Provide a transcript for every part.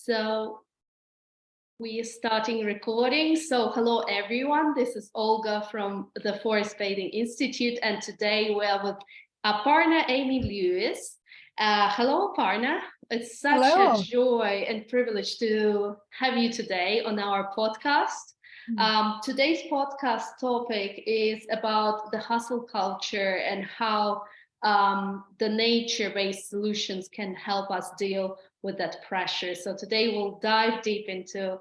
So we are starting recording. So hello everyone, this is Olga from the Forest Bathing Institute, and today we are with Aparna Amy Lewis. Hello Aparna, it's such a joy and privilege to have you today on our podcast. Today's podcast topic is about the hustle culture and how the nature-based solutions can help us deal with that pressure. So today we'll dive deep into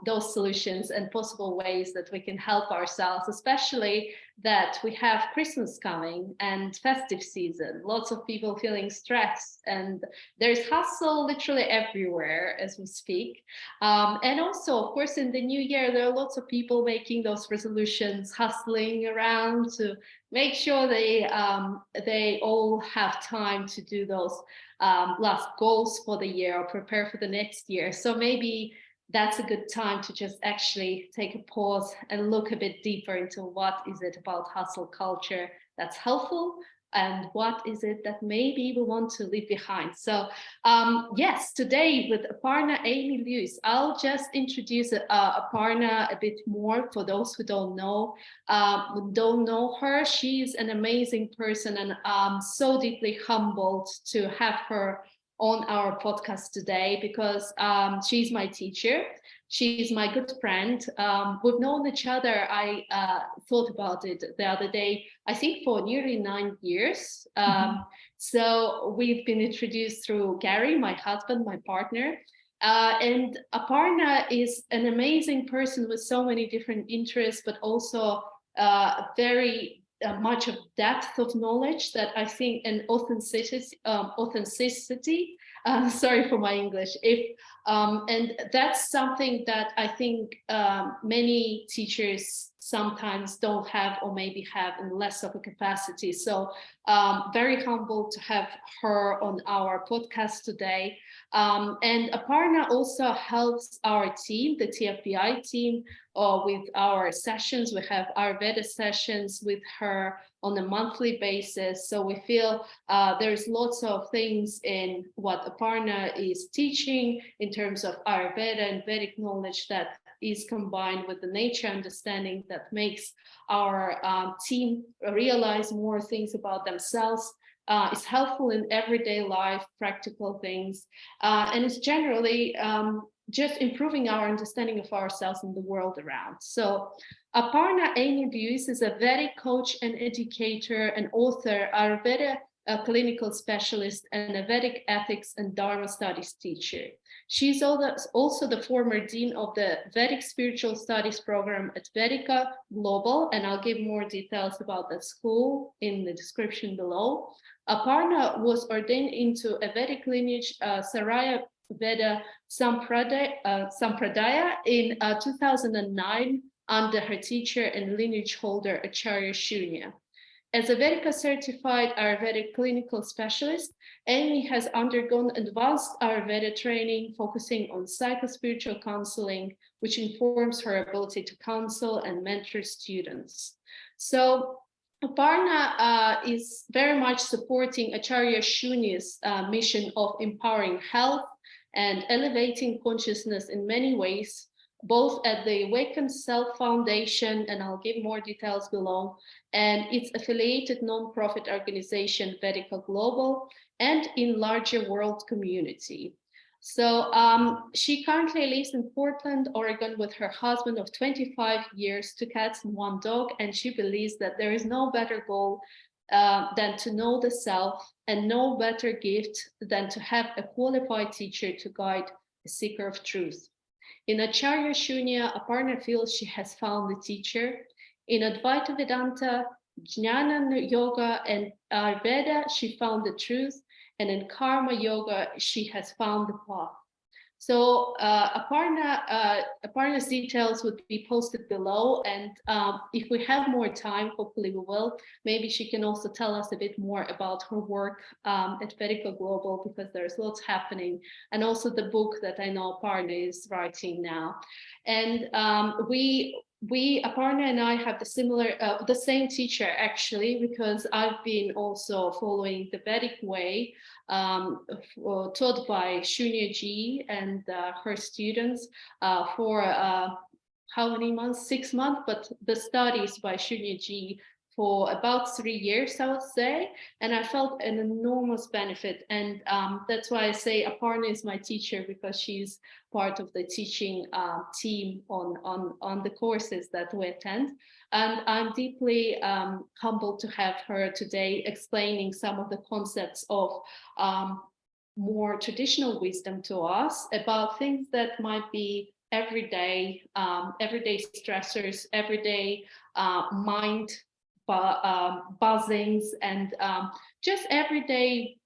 those solutions and possible ways that we can help ourselves, especially that we have Christmas coming and festive season. Lots of people feeling stressed, and there's hustle literally everywhere as we speak. And also, of course, in the new year, there are lots of people making those resolutions, hustling around to make sure they all have time to do those last goals for the year or prepare for the next year. So maybe that's a good time to just actually take a pause and look a bit deeper into what is it about hustle culture that's helpful and what is it that maybe we want to leave behind. So yes, today with Aparna Amy Lewis, I'll just introduce Aparna a bit more for those who don't know her. She's an amazing person, and I'm so deeply humbled to have her on our podcast today because she's my teacher. She's my good friend. We've known each other. I thought about it the other day, I think for nearly 9 years. So we've been introduced through Gary, my husband, my partner. And Aparna is an amazing person with so many different interests, but also very much of depth of knowledge that I think, and authenticity. Sorry for my English. And that's something that I think many teachers sometimes don't have, or maybe have in less of a capacity. So very humbled to have her on our podcast today. And Aparna also helps our team, the TFBI team, with our sessions. We have Ayurveda sessions with her on a monthly basis. So we feel there's lots of things in what Aparna is teaching in terms of Ayurveda and Vedic knowledge that is combined with the nature understanding that makes our team realize more things about themselves. It's helpful in everyday life, practical things, and it's generally just improving our understanding of ourselves and the world around. So Aparna Amy Lewis is a Vedic coach and educator and author, Ayurveda Clinical Specialist, and a Vedic ethics and Dharma studies teacher. She's also the former dean of the Vedic Spiritual Studies program at Vedica Global, and I'll give more details about that school in the description below. Aparna was ordained into a Vedic lineage, Sarayu Veda Sampradaya in 2009 under her teacher and lineage holder Acharya Shunya. As a Vedica certified Ayurveda clinical specialist, Amy has undergone advanced Ayurveda training focusing on psychospiritual counseling, which informs her ability to counsel and mentor students. So Aparna is very much supporting Acharya Shunya's mission of empowering health and elevating consciousness in many ways, both at the Awakened Self Foundation, and I'll give more details below, and its affiliated nonprofit organization, Vedica Global, and in larger world community. So she currently lives in Portland, Oregon with her husband of 25 years, 2 cats and 1 dog, and she believes that there is no better goal than to know the self, and no better gift than to have a qualified teacher to guide a seeker of truth. In Acharya Shunya, Aparna feels she has found the teacher. In Advaita Vedanta, Jnana Yoga, and Ayurveda, she found the truth. And in Karma Yoga, she has found the path. So Aparna's details would be posted below. And if we have more time, hopefully we will, maybe she can also tell us a bit more about her work at Vedica Global, because there's lots happening. And also the book that I know Aparna is writing now. And we Aparna and I have the same teacher actually, because I've been also following the Vedic way, taught by Shunya ji and her students for how many months? 6 months, but the studies by Shunya ji for about 3 years, I would say, and I felt an enormous benefit. And that's why I say Aparna is my teacher, because she's part of the teaching team on the courses that we attend. And I'm deeply humbled to have her today explaining some of the concepts of more traditional wisdom to us about things that might be everyday stressors, everyday mind buzzings, and just everyday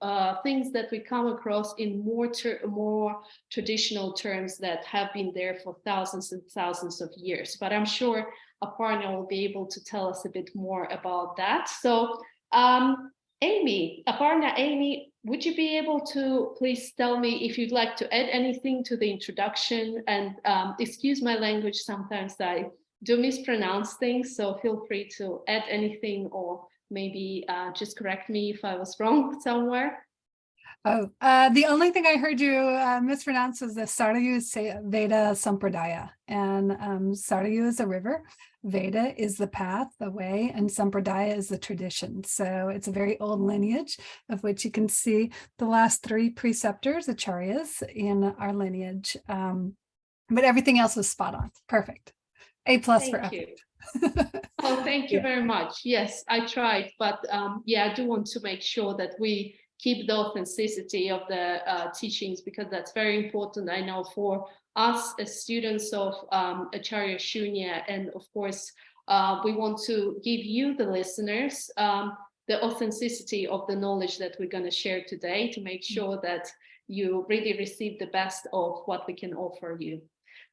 things that we come across in more traditional terms that have been there for thousands and thousands of years. But I'm sure Aparna will be able to tell us a bit more about that. So Aparna Amy, would you be able to please tell me if you'd like to add anything to the introduction? And excuse my language, sometimes I do mispronounce things, so feel free to add anything, or maybe just correct me if I was wrong somewhere. Oh, the only thing I heard you mispronounce was the Sarayu Veda Sampradaya. And Sarayu is a river, Veda is the path, the way, and Sampradaya is the tradition. So it's a very old lineage of which you can see the last 3 preceptors, Acharyas, in our lineage. But everything else was spot on. Perfect. A+ for effort. Oh, thank you very much. Yes, I tried, but yeah, I do want to make sure that we keep the authenticity of the teachings, because that's very important, I know, for us as students of Acharya Shunya. And of course, we want to give you, the listeners, the authenticity of the knowledge that we're going to share today, to make sure that you really receive the best of what we can offer you.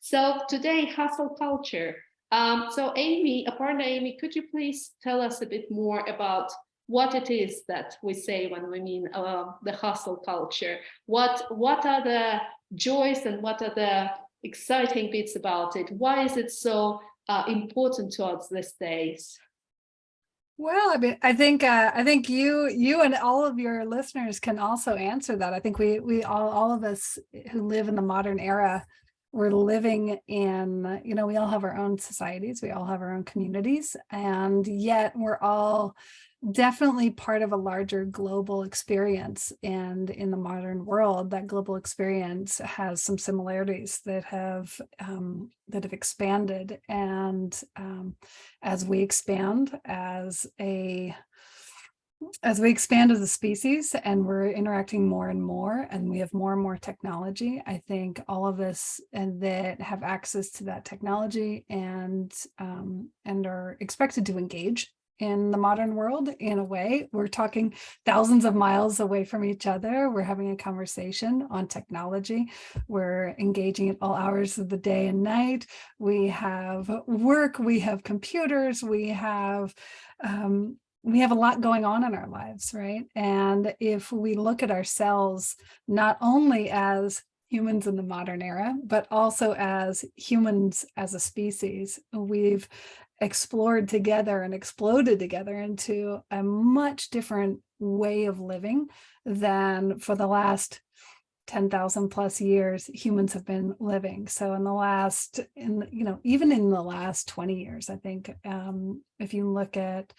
So today, hustle culture. So Aparna Amy, could you please tell us a bit more about what it is that we say when we mean the hustle culture? What are the joys and what are the exciting bits about it? Why is it so important to us these days? Well, I mean, I think you and all of your listeners can also answer that. I think we all of us who live in the modern era, we're living in, we all have our own societies, we all have our own communities, and yet we're all definitely part of a larger global experience. And in the modern world, that global experience has some similarities that have expanded. And as we expand as a species, and we're interacting more and more, and we have more and more technology, I think all of us and that have access to that technology and are expected to engage in the modern world in a way. We're talking thousands of miles away from each other. We're having a conversation on technology. We're engaging at all hours of the day and night. We have work, we have computers, we have a lot going on in our lives, right? And if we look at ourselves not only as humans in the modern era, but also as humans as a species, we've explored together and exploded together into a much different way of living than for the last 10,000 plus years humans have been living. So even in the last 20 years, I think if you look at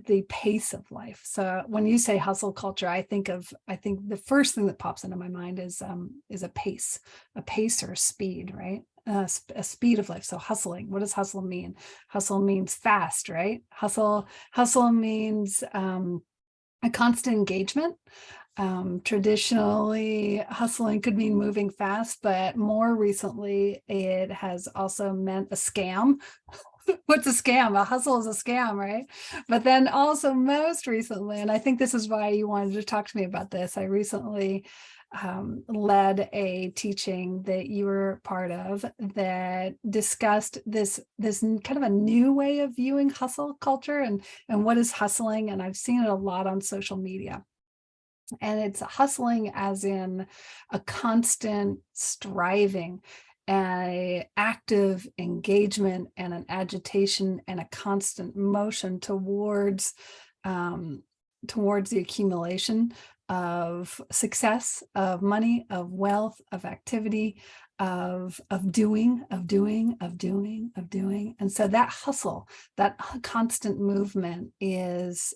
the pace of life. So when you say hustle culture, I think the first thing that pops into my mind is a pace or a speed, right? A speed of life. So hustling, what does hustle mean? Hustle means fast, right? Hustle means a constant engagement. Traditionally, hustling could mean moving fast, but more recently, it has also meant a scam. What's a scam? A hustle is a scam, right? But then also most recently, and I think this is why you wanted to talk to me about this, I recently led a teaching that you were part of that discussed this kind of a new way of viewing hustle culture and what is hustling. And I've seen it a lot on social media. And it's hustling as in a constant striving a active engagement and an agitation and a constant motion towards the accumulation of success, of money, of wealth, of activity, of doing. And so that hustle, that constant movement is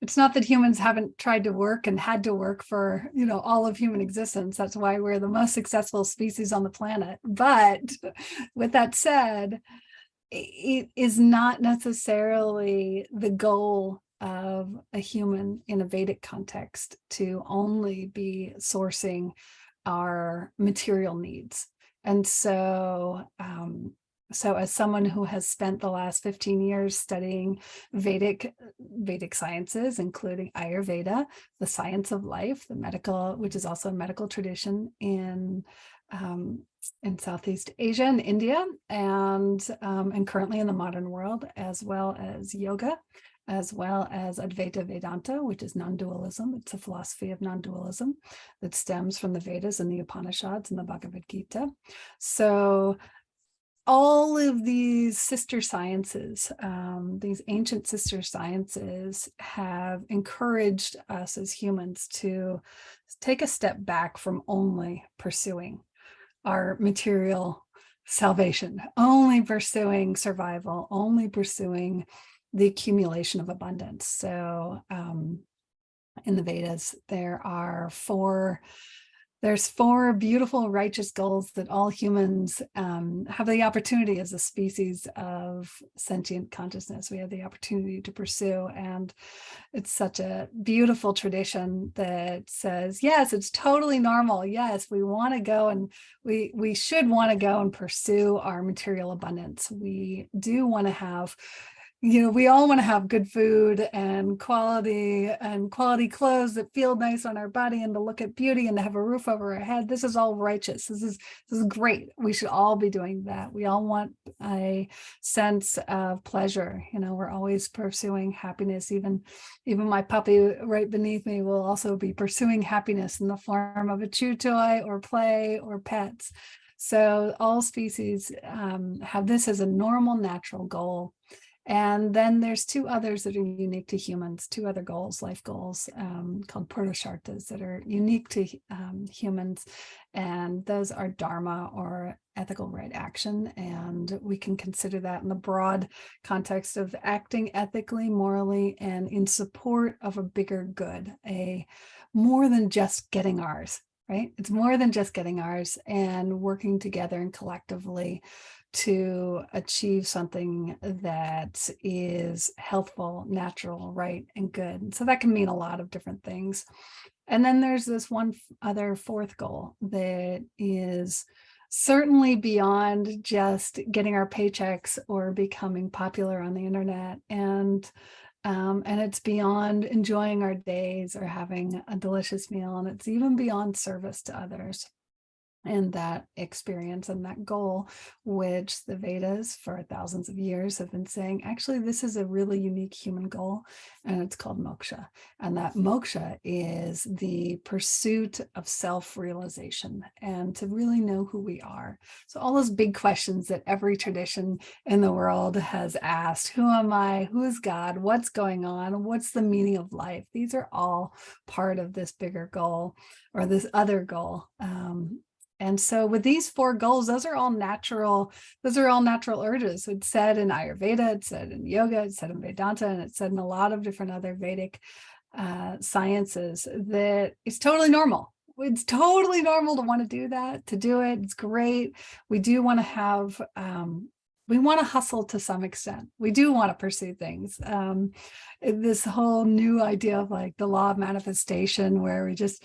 it's not that humans haven't tried to work and had to work for, all of human existence. That's why we're the most successful species on the planet. But with that said, it is not necessarily the goal of a human in a Vedic context to only be sourcing our material needs. And so, as someone who has spent the last 15 years studying Vedic sciences, including Ayurveda, the science of life, the medical, which is also a medical tradition in Southeast Asia and India, and currently in the modern world, as well as yoga, as well as Advaita Vedanta, which is non-dualism. It's a philosophy of non-dualism that stems from the Vedas and the Upanishads and the Bhagavad Gita. So all of these sister sciences, these ancient sister sciences, have encouraged us as humans to take a step back from only pursuing our material salvation, only pursuing survival, only pursuing the accumulation of abundance. So in the Vedas, there's four beautiful righteous goals that all humans have the opportunity as a species of sentient consciousness. We have the opportunity to pursue, and it's such a beautiful tradition that says, yes, it's totally normal. Yes, we want to go and we should want to go and pursue our material abundance. We do want to have, we all want to have good food and quality clothes that feel nice on our body, and to look at beauty and to have a roof over our head. This is all righteous. This is great. We should all be doing that. We all want a sense of pleasure. We're always pursuing happiness. Even my puppy right beneath me will also be pursuing happiness in the form of a chew toy or play or pets. So all species have this as a normal, natural goal. And then there's two others that are unique to humans, two other goals, life goals, called Purusharthas, that are unique to humans. And those are Dharma, or ethical right action. And we can consider that in the broad context of acting ethically, morally, and in support of a bigger good, more than just getting ours, right? It's more than just getting ours, and working together and collectively to achieve something that is healthful, natural, right, and good. And so that can mean a lot of different things. And then there's this one other fourth goal that is certainly beyond just getting our paychecks or becoming popular on the internet. And it's beyond enjoying our days or having a delicious meal. And it's even beyond service to others. And that experience and that goal, which the Vedas for thousands of years have been saying, actually, this is a really unique human goal, and it's called moksha. And that moksha is the pursuit of self-realization and to really know who we are. So all those big questions that every tradition in the world has asked: who am I? Who is God? What's going on? What's the meaning of life? These are all part of this bigger goal, or this other goal. And so with these four goals, those are all natural urges. It's said in Ayurveda, it's said in yoga, it's said in Vedanta, and it's said in a lot of different other Vedic sciences that it's totally normal. It's totally normal to want to do that, to do it. It's great. We do want to have, we want to hustle to some extent. We do want to pursue things. This whole new idea of like the law of manifestation, where we just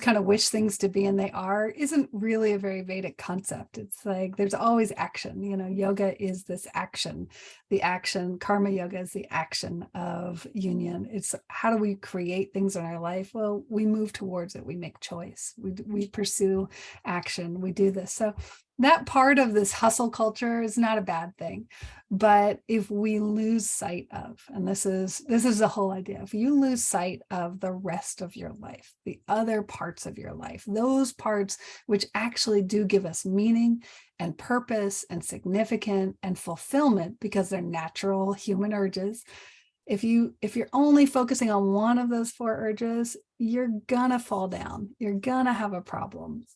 kind of wish things to be and they are, isn't really a very Vedic concept. It's like there's always action. Yoga is this action. The action, karma yoga is the action of union. It's how do we create things in our life? Well, we move towards it. We make choice. We pursue action. We do this. So that part of this hustle culture is not a bad thing. But if we lose sight of, and this is the whole idea, if you lose sight of the rest of your life, the other parts of your life, those parts which actually do give us meaning and purpose and significance and fulfillment because they're natural human urges, if you're only focusing on one of those four urges, you're gonna fall down. You're gonna have a problem.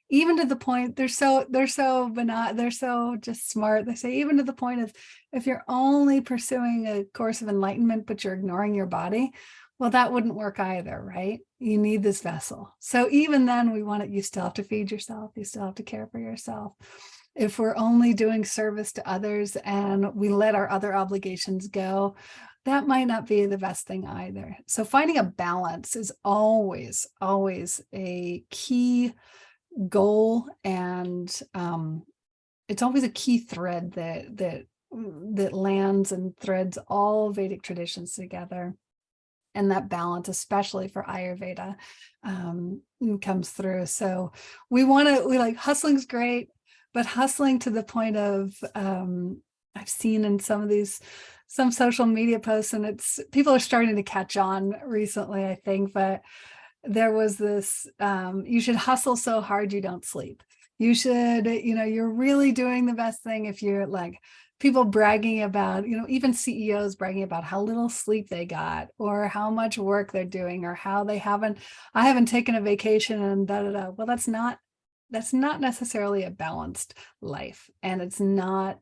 Even to the point, they're so benign, they're so just smart. They say even to the point of if you're only pursuing a course of enlightenment, but you're ignoring your body, well, that wouldn't work either, right? You need this vessel. So even then, we want it. You still have to feed yourself. You still have to care for yourself. If we're only doing service to others and we let our other obligations go, that might not be the best thing either. So finding a balance is always a key goal, and it's always a key thread that lands and threads all Vedic traditions together. And that balance, especially for Ayurveda, comes through. So we like hustling's great, but hustling to the point of I've seen in some social media posts, and people are starting to catch on recently, I think, but there was this, you should hustle so hard you don't sleep. You should, you're really doing the best thing if you're like, people bragging about, even CEOs bragging about how little sleep they got or how much work they're doing or how I haven't taken a vacation and da da da. Well, that's not necessarily a balanced life, and it's not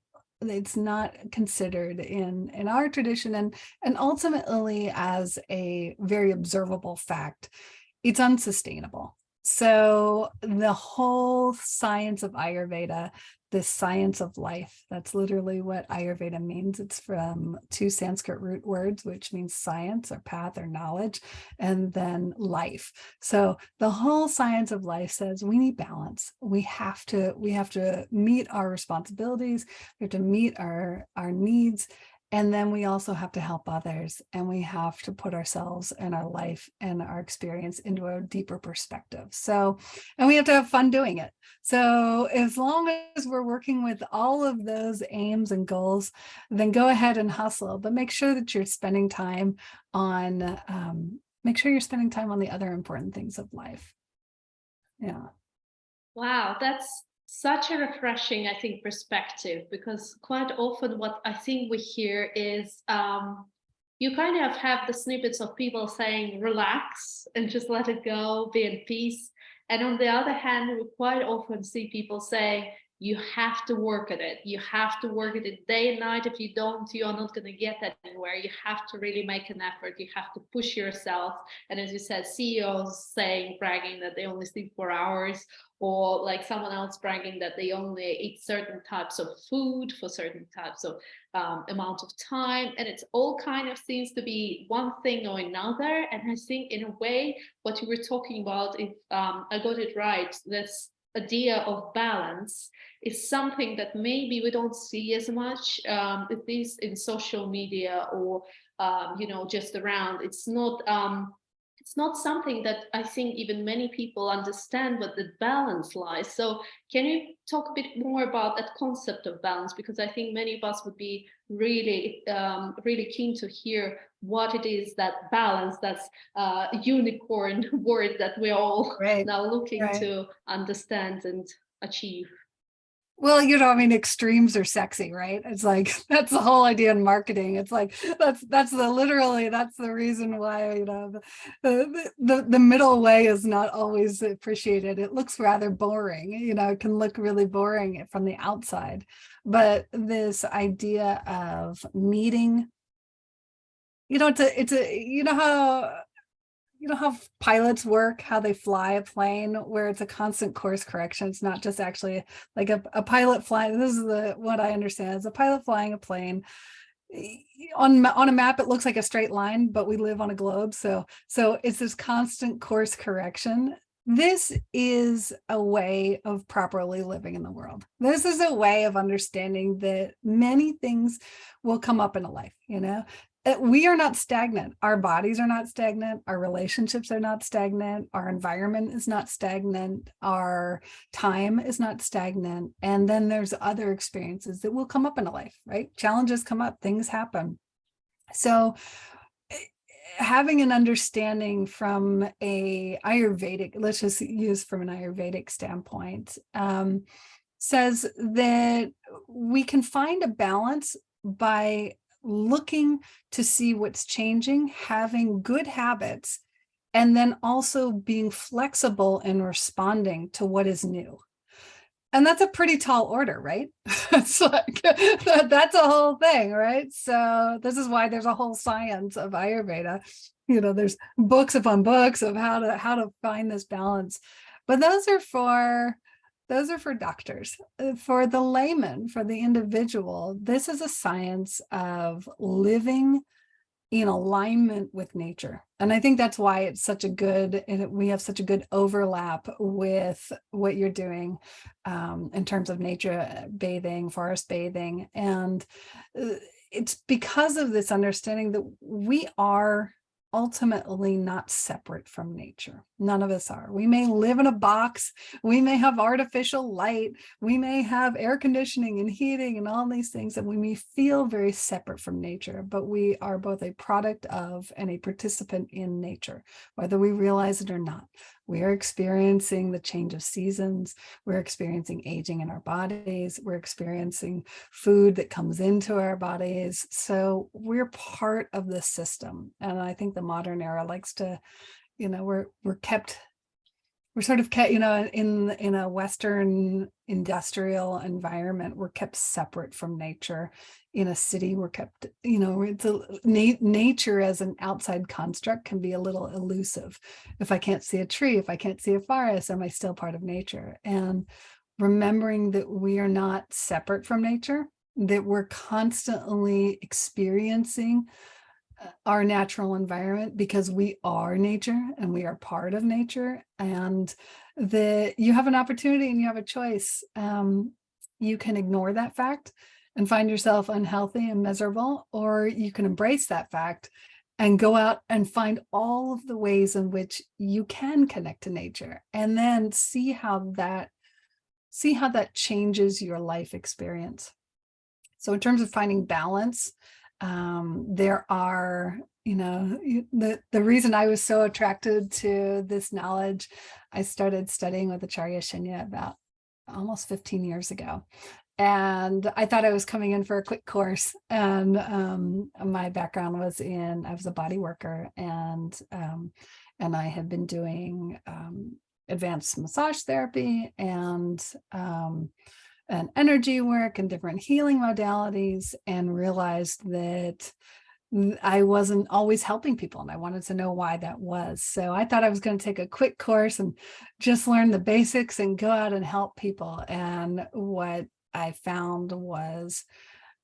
considered in our tradition, and ultimately as a very observable fact, it's unsustainable. So the whole science of Ayurveda, the science of life, that's literally what Ayurveda means. It's from two Sanskrit root words, which means science or path or knowledge, and then life. So the whole science of life says we need balance. We have to meet our responsibilities. We have to meet our needs. And then we also have to help others, and we have to put ourselves and our life and our experience into a deeper perspective. So, and we have to have fun doing it. So as long as we're working with all of those aims and goals, then go ahead and hustle, but make sure that you're spending time on, the other important things of life. Yeah. Wow, that's such a refreshing, I think, perspective, because quite often what I think we hear is you kind of have the snippets of people saying, relax and just let it go, be in peace. And on the other hand, we quite often see people saying, you have to work at it. You have to work at it day and night. If you don't, you are not going to get anywhere. You have to really make an effort. You have to push yourself. And as you said, CEOs bragging that they only sleep 4 hours, or like someone else bragging that they only eat certain types of food for certain types of amount of time. And it's all kind of seems to be one thing or another. And I think in a way, what you were talking about, if I got it right, this idea of balance is something that maybe we don't see as much, at least in social media or just around. It's not something that I think even many people understand what the balance lies. So can you talk a bit more about that concept of balance? Because I think many of us would be really keen to hear what it is, that balance, that's a unicorn word that we're all now looking to understand and achieve. Well, extremes are sexy, right? It's like, that's the whole idea in marketing. It's like, that's the reason why, the middle way is not always appreciated. It looks rather boring, it can look really boring from the outside. But this idea of meeting, how pilots work, how they fly a plane, where it's a constant course correction. It's not just actually like a pilot flying. This is what I understand is a pilot flying a plane. On a map, it looks like a straight line, but we live on a globe. So it's this constant course correction. This is a way of properly living in the world. This is a way of understanding that many things will come up in a life, we are not stagnant. Our bodies are not stagnant. Our relationships are not stagnant. Our environment is not stagnant. Our time is not stagnant. And then there's other experiences that will come up in a life, right? Challenges come up, things happen. So having an understanding from a Ayurvedic, let's just use from an Ayurvedic standpoint, says that we can find a balance by looking to see what's changing, having good habits, and then also being flexible in responding to what is new. And that's a pretty tall order, right? It's like, that's a whole thing, right? So this is why there's a whole science of Ayurveda. There's books upon books of how to find this balance. But those are for doctors. For the layman, for the individual, this is a science of living in alignment with nature. And I think that's why we have such a good overlap with what you're doing in terms of nature bathing, forest bathing. And it's because of this understanding that we are ultimately not separate from nature. None of us are. We may live in a box, we may have artificial light, we may have air conditioning and heating and all these things, and we may feel very separate from nature, but we are both a product of and a participant in nature, whether we realize it or not. We are experiencing the change of seasons. We're experiencing aging in our bodies. We're experiencing food that comes into our bodies. So we're part of this system. And I think the modern era likes to, we're sort of kept, in a Western industrial environment, we're kept separate from nature. In a city, we're kept, nature as an outside construct can be a little elusive. If I can't see a tree, if I can't see a forest, am I still part of nature? And remembering that we are not separate from nature, that we're constantly experiencing our natural environment because we are nature and we are part of nature, and that you have an opportunity and you have a choice. You can ignore that fact and find yourself unhealthy and miserable, or you can embrace that fact and go out and find all of the ways in which you can connect to nature, and then see how that changes your life experience. So in terms of finding balance, there are, the reason I was so attracted to this knowledge, I started studying with Acharya Shunya about almost 15 years ago. And I thought I was coming in for a quick course. And my background was I was a body worker, and I had been doing advanced massage therapy and energy work and different healing modalities, and realized that I wasn't always helping people, and I wanted to know why that was. So I thought I was going to take a quick course and just learn the basics and go out and help people. And what I found was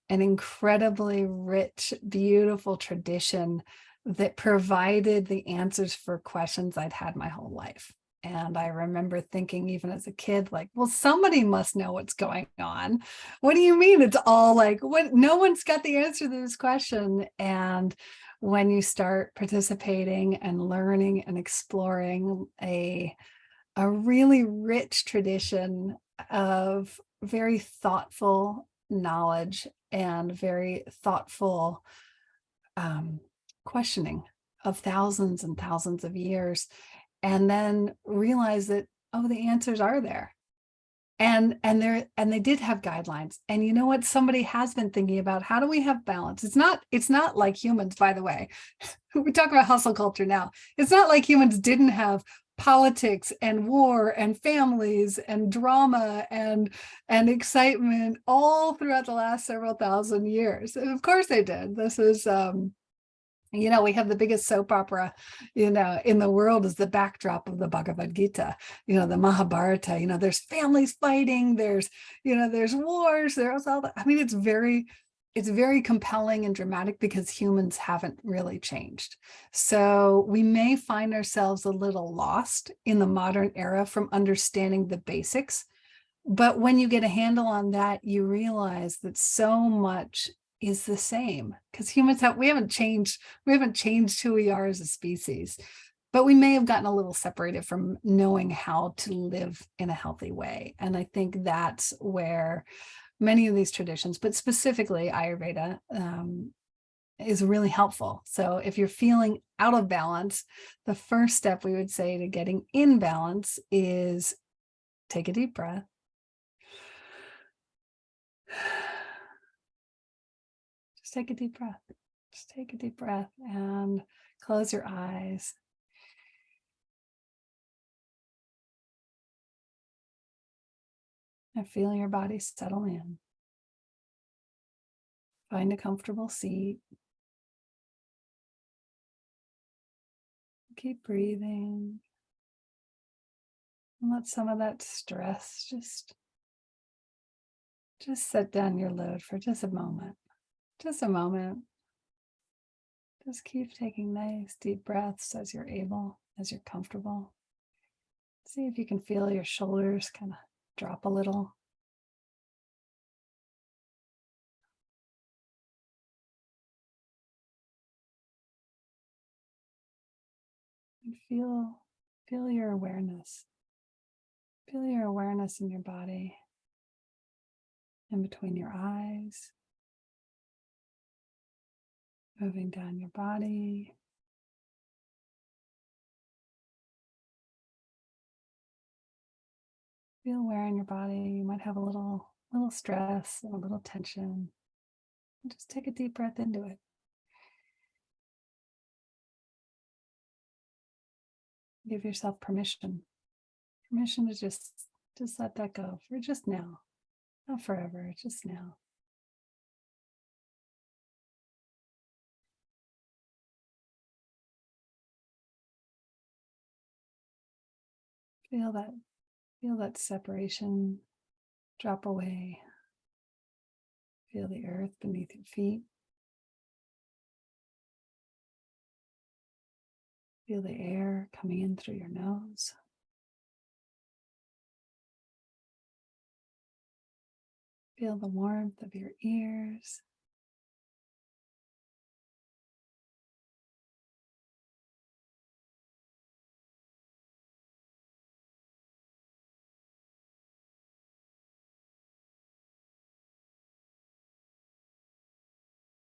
an incredibly rich, beautiful tradition that provided the answers for questions I'd had my whole life. And I remember thinking, even as a kid, like, well, somebody must know what's going on. What do you mean? It's all like, what? No one's got the answer to this question. And when you start participating and learning and exploring a really rich tradition of very thoughtful knowledge and very thoughtful questioning of thousands and thousands of years, and then realize that, oh, the answers are there. And they did have guidelines. And you know what? Somebody has been thinking about, how do we have balance? It's not like humans, by the way. We talk about hustle culture now. It's not like humans didn't have politics and war and families and drama and excitement all throughout the last several thousand years. And of course they did. This is we have the biggest soap opera, in the world, is the backdrop of the Bhagavad Gita, the Mahabharata. There's families fighting, there's wars, there's all that. I mean, it's very compelling and dramatic because humans haven't really changed. So we may find ourselves a little lost in the modern era from understanding the basics. But when you get a handle on that, you realize that so much is the same, because humans we haven't changed who we are as a species, but we may have gotten a little separated from knowing how to live in a healthy way. And I think that's where many of these traditions, but specifically Ayurveda, is really helpful. So if you're feeling out of balance, the first step we would say to getting in balance is take a deep breath. Just take a deep breath. Just take a deep breath and close your eyes. And feel your body settle in. Find a comfortable seat. Keep breathing. And let some of that stress just set down your load for just a moment. Just a moment. Just keep taking nice deep breaths as you're able, as you're comfortable. See if you can feel your shoulders kind of drop a little. And feel your awareness. Feel your awareness in your body, in between your eyes, moving down your body. Feel where in your body you might have a little stress, a little tension. And just take a deep breath into it. Give yourself permission to just let that go for just now, not forever, just now. Feel that separation drop away. Feel the earth beneath your feet. Feel the air coming in through your nose. Feel the warmth of your ears.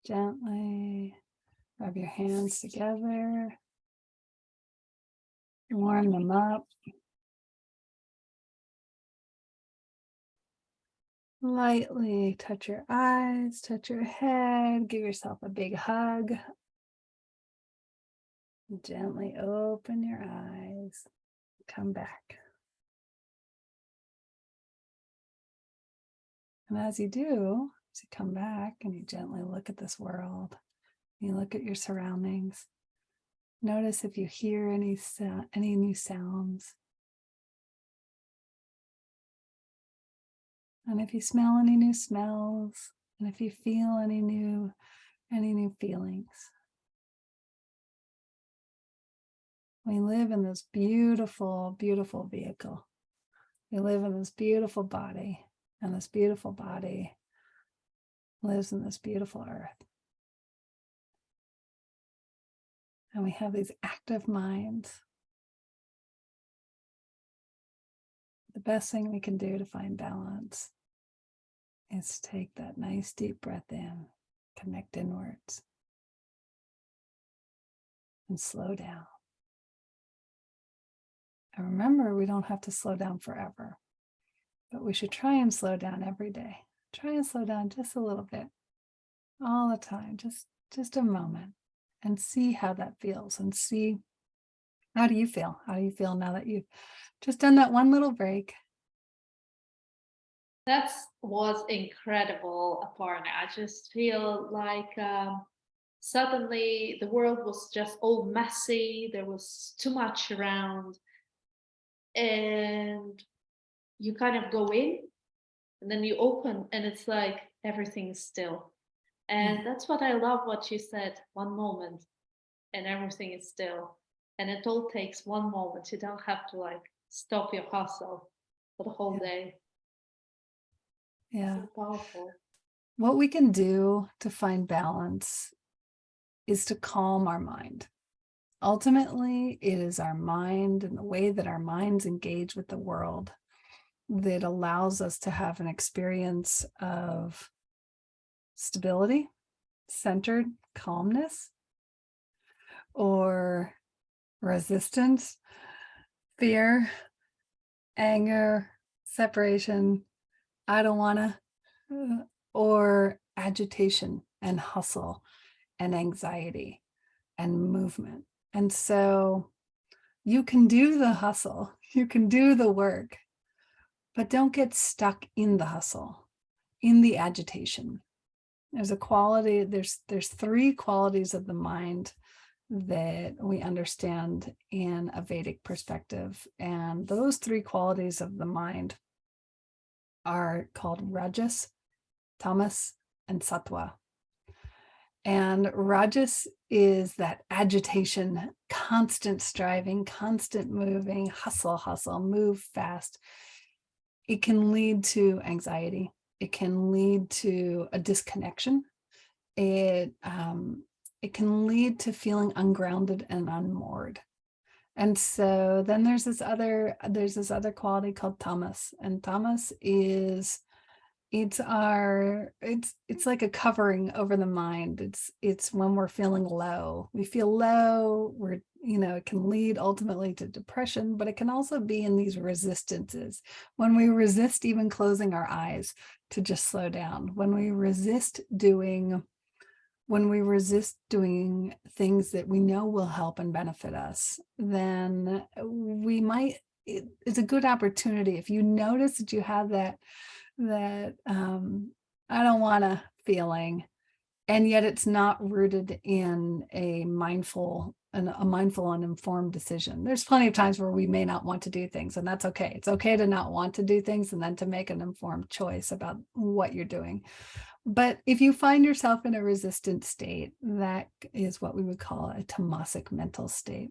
Gently rub your hands together. Warm them up. Lightly touch your eyes, touch your head, give yourself a big hug. Gently open your eyes. Come back. And as you do, as you come back and you gently look at this world, you look at your surroundings, notice if you hear any new sounds. And if you smell any new smells, and if you feel any new feelings. We live in this beautiful, beautiful vehicle. We live in this beautiful body, and this beautiful body lives in this beautiful earth. And we have these active minds. The best thing we can do to find balance is take that nice deep breath in, connect inwards, and slow down. And remember, we don't have to slow down forever, but we should try and slow down every day. Try and slow down just a little bit, all the time, just a moment, and see how that feels, and see, how do you feel? How do you feel now that you've just done that one little break? That was incredible, Aparna. I just feel like suddenly the world was just all messy. There was too much around. And you kind of go in and then you open and it's like everything is still. And that's what I love what you said, one moment and everything is still. And it all takes one moment. You don't have to like stop your hustle for the whole day. Yeah. So powerful. What we can do to find balance is to calm our mind. Ultimately, it is our mind and the way that our minds engage with the world that allows us to have an experience of stability, centered calmness, or resistance, fear, anger, separation, I don't want to, or agitation and hustle and anxiety and movement. And so you can do the hustle, you can do the work, but don't get stuck in the hustle, in the agitation. There's a quality, there's three qualities of the mind that we understand in a Vedic perspective. And those three qualities of the mind are called Rajas, Tamas, and Sattva. And Rajas is that agitation, constant striving, constant moving, hustle, move fast. It can lead to anxiety. It can lead to a disconnection. It can lead to feeling ungrounded and unmoored. And so then there's this other quality called tamas, and tamas is it's like a covering over the mind. It's when we're feeling low. We feel low, it can lead ultimately to depression, but it can also be in these resistances. When we resist even closing our eyes to just slow down, when we resist doing things that we know will help and benefit us, then it's a good opportunity. If you notice that you have that I don't want to feeling, and yet it's not rooted in a mindful and informed decision. There's plenty of times where we may not want to do things, and that's okay. It's okay to not want to do things and then to make an informed choice about what you're doing. But if you find yourself in a resistant state, that is what we would call a tamasic mental state.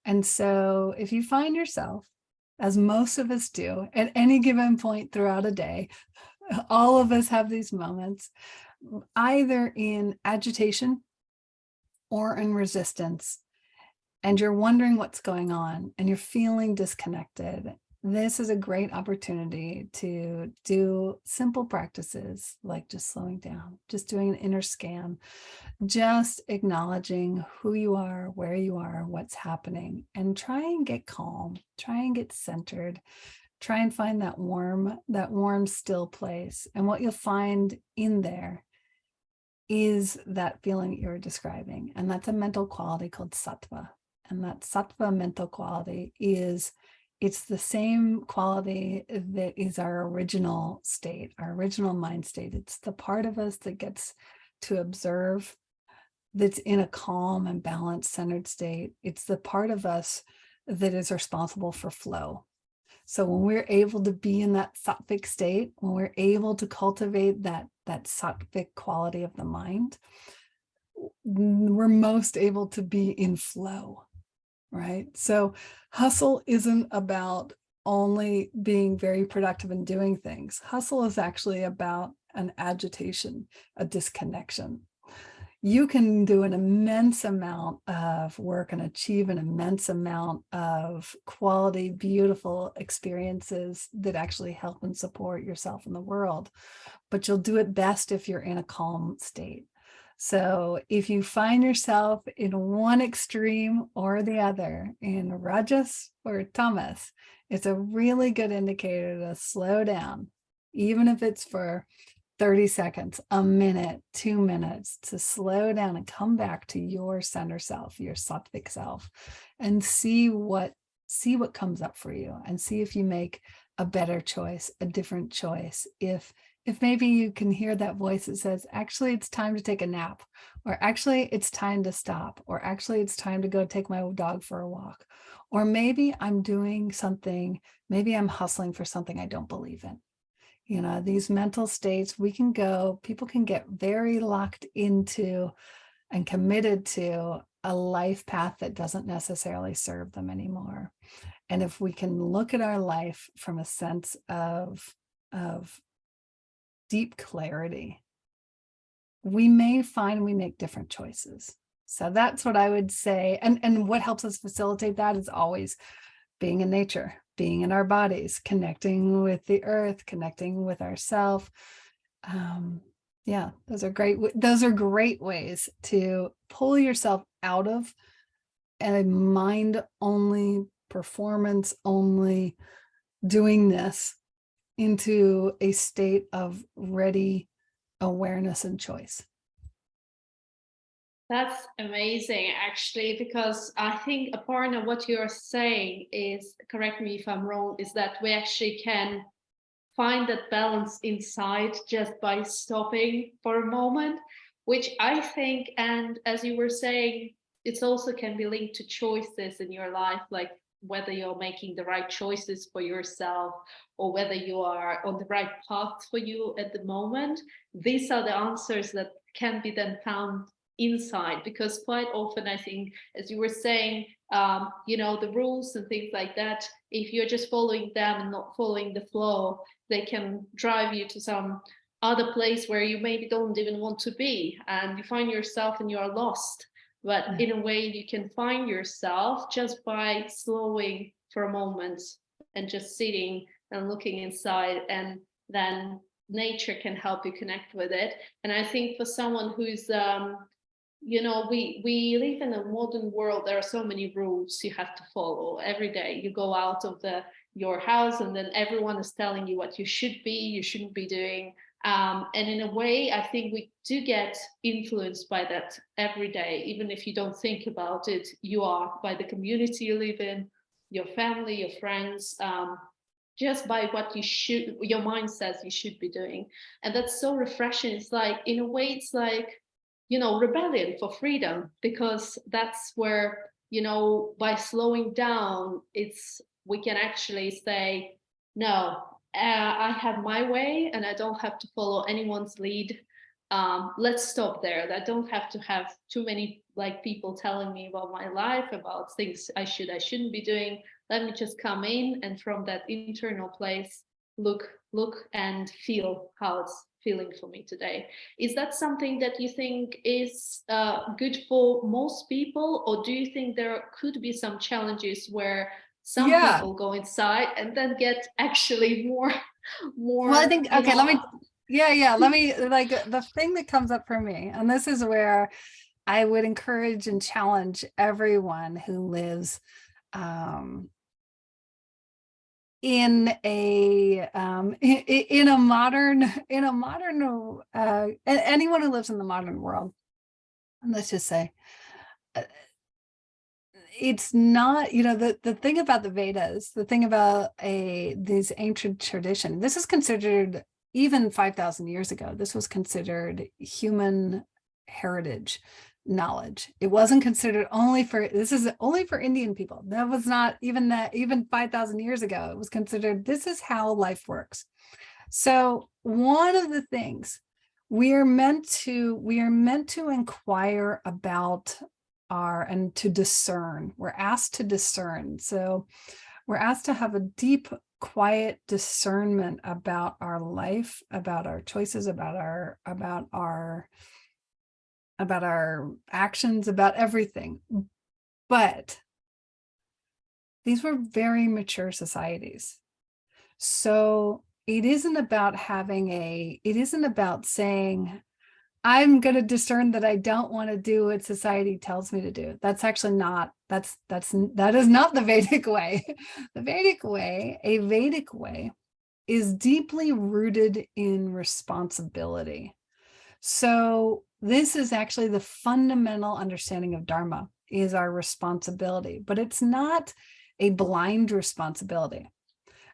And so if you find yourself, as most of us do, at any given point throughout a day, all of us have these moments, either in agitation or in resistance, and you're wondering what's going on and you're feeling disconnected, this is a great opportunity to do simple practices like just slowing down, just doing an inner scan, just acknowledging who you are, where you are, what's happening, and try and get calm, try and get centered, try and find that warm, still place. And what you'll find in there is that feeling that you're describing. And that's a mental quality called sattva. And that sattva mental quality it's the same quality that is our original state, our original mind state. It's the part of us that gets to observe, that's in a calm and balanced, centered state. It's the part of us that is responsible for flow. So when we're able to be in that sattvic state, when we're able to cultivate that sattvic quality of the mind, we're most able to be in flow, right? So hustle isn't about only being very productive and doing things. Hustle is actually about an agitation, a disconnection. You can do an immense amount of work and achieve an immense amount of quality, beautiful experiences that actually help and support yourself in the world, but you'll do it best if you're in a calm state. So if you find yourself in one extreme or the other, in Rajas or Tamas, it's a really good indicator to slow down, even if it's for 30 seconds, a minute, 2 minutes, to slow down and come back to your center self, your sattvic self, and see what comes up for you, and see if you make a better choice, a different choice. If maybe you can hear that voice that says, actually, it's time to take a nap, or actually, it's time to stop, or actually, it's time to go take my dog for a walk, or maybe I'm doing something, maybe I'm hustling for something I don't believe in. These mental states, people can get very locked into and committed to a life path that doesn't necessarily serve them anymore. And if we can look at our life from a sense of deep clarity, we may find we make different choices. So that's what I would say. And what helps us facilitate that is always being in nature, being in our bodies, connecting with the earth, connecting with ourselves. Yeah, those are great. Those are great ways to pull yourself out of a mind only, performance only, doing this into a state of ready awareness and choice. That's amazing, actually, because I think, Aparna, what you're saying is, correct me if I'm wrong, is that we actually can find that balance inside just by stopping for a moment, which I think, and as you were saying, it's also can be linked to choices in your life, like whether you're making the right choices for yourself or whether you are on the right path for you at the moment. These are the answers that can be then found inside, because quite often I think, as you were saying, the rules and things like that, if you're just following them and not following the flow, they can drive you to some other place where you maybe don't even want to be, and you find yourself and you're lost. But in a way, you can find yourself just by slowing for a moment and just sitting and looking inside, and then nature can help you connect with it. And I think for someone who's we live in a modern world. There are so many rules you have to follow every day. You go out of your house and then everyone is telling you what you should be, you shouldn't be doing. And in a way, I think we do get influenced by that every day. Even if you don't think about it, you are, by the community you live in, your family, your friends, just by what your mind says you should be doing. And that's so refreshing. It's like, in a way, it's like, rebellion for freedom, because that's where, by slowing down, we can actually say, no, I have my way and I don't have to follow anyone's lead. Let's stop there. I don't have to have too many people telling me about my life, about things I shouldn't be doing. Let me just come in, and from that internal place, look and feel how it's feeling for me today. Is that something that you think is good for most people, or do you think there could be some challenges where some people go inside and then get actually more well, I think, okay, let me the thing that comes up for me, and this is where I would encourage and challenge everyone who lives in a modern anyone who lives in the modern world, and let's just say it's not, the thing about the Vedas, the thing about these ancient tradition, this is considered, even 5,000 years ago, this was considered human heritage knowledge. It wasn't considered this is only for Indian people. That was not even that, even 5,000 years ago, it was considered, this is how life works. So one of the things we are meant to inquire about and to discern. We're asked to discern. So we're asked to have a deep, quiet discernment about our life, about our choices, about our actions, about everything. But these were very mature societies. So it isn't about saying, I'm going to discern that I don't want to do what society tells me to do. That's actually not, that is not the Vedic way. The Vedic way, a Vedic way, is deeply rooted in responsibility. So this is actually the fundamental understanding of Dharma, is our responsibility, but it's not a blind responsibility.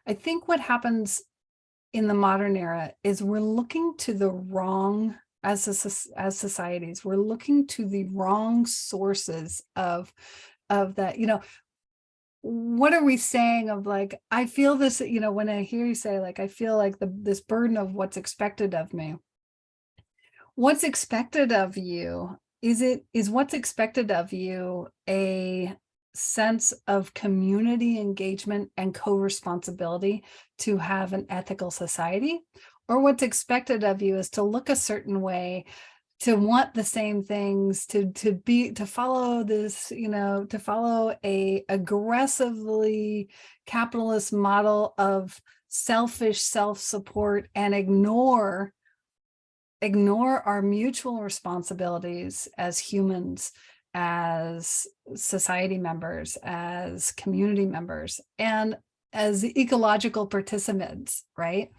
I think what happens in the modern era is we're looking to the wrong, as societies, we're looking to the wrong sources of that. What are we saying of I feel this, when I hear you say, I feel like this burden of what's expected of me. What's expected of you, is what's expected of you a sense of community engagement and co-responsibility to have an ethical society? Or what's expected of you is to look a certain way to want the same things, to follow this, to follow a aggressively capitalist model of selfish self-support and ignore our mutual responsibilities as humans, as society members, as community members, and as ecological participants, right?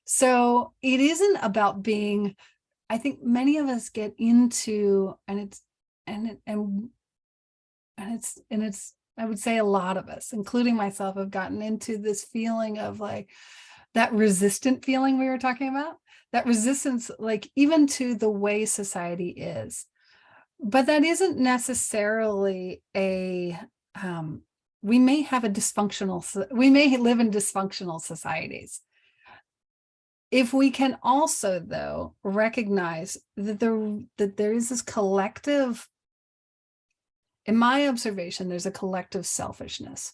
So it isn't about being, I think many of us get into, it's I would say a lot of us, including myself, have gotten into this feeling of like that resistant feeling we were talking about, that resistance, like even to the way society is. But that isn't necessarily we may live in dysfunctional societies. If we can also, though, recognize that there is this collective, in my observation, there's a collective selfishness.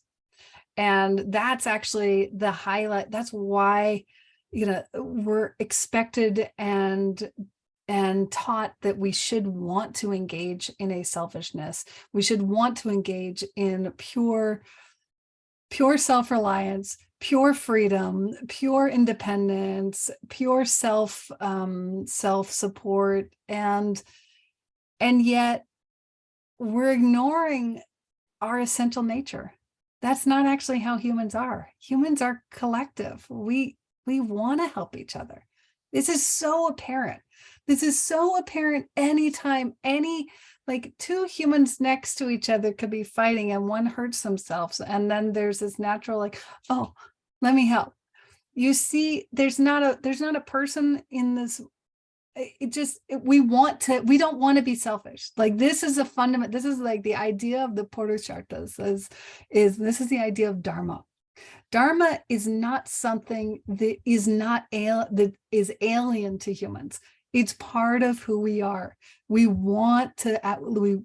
And that's actually the highlight. That's why, we're expected and taught that we should want to engage in a selfishness. We should want to engage in pure self-reliance, pure freedom, pure independence, pure self-support, and yet we're ignoring our essential nature. That's not actually how humans are. Humans are collective. We want to help each other. This is so apparent. Anytime like two humans next to each other could be fighting and one hurts themselves, and then there's this natural like, oh, let me help. You see, there's not a person in this. We don't want to be selfish. Like this is this is like the idea of the Purusharthas is this is the idea of Dharma. Dharma is not something that is alien to humans. It's part of who we are. We want to,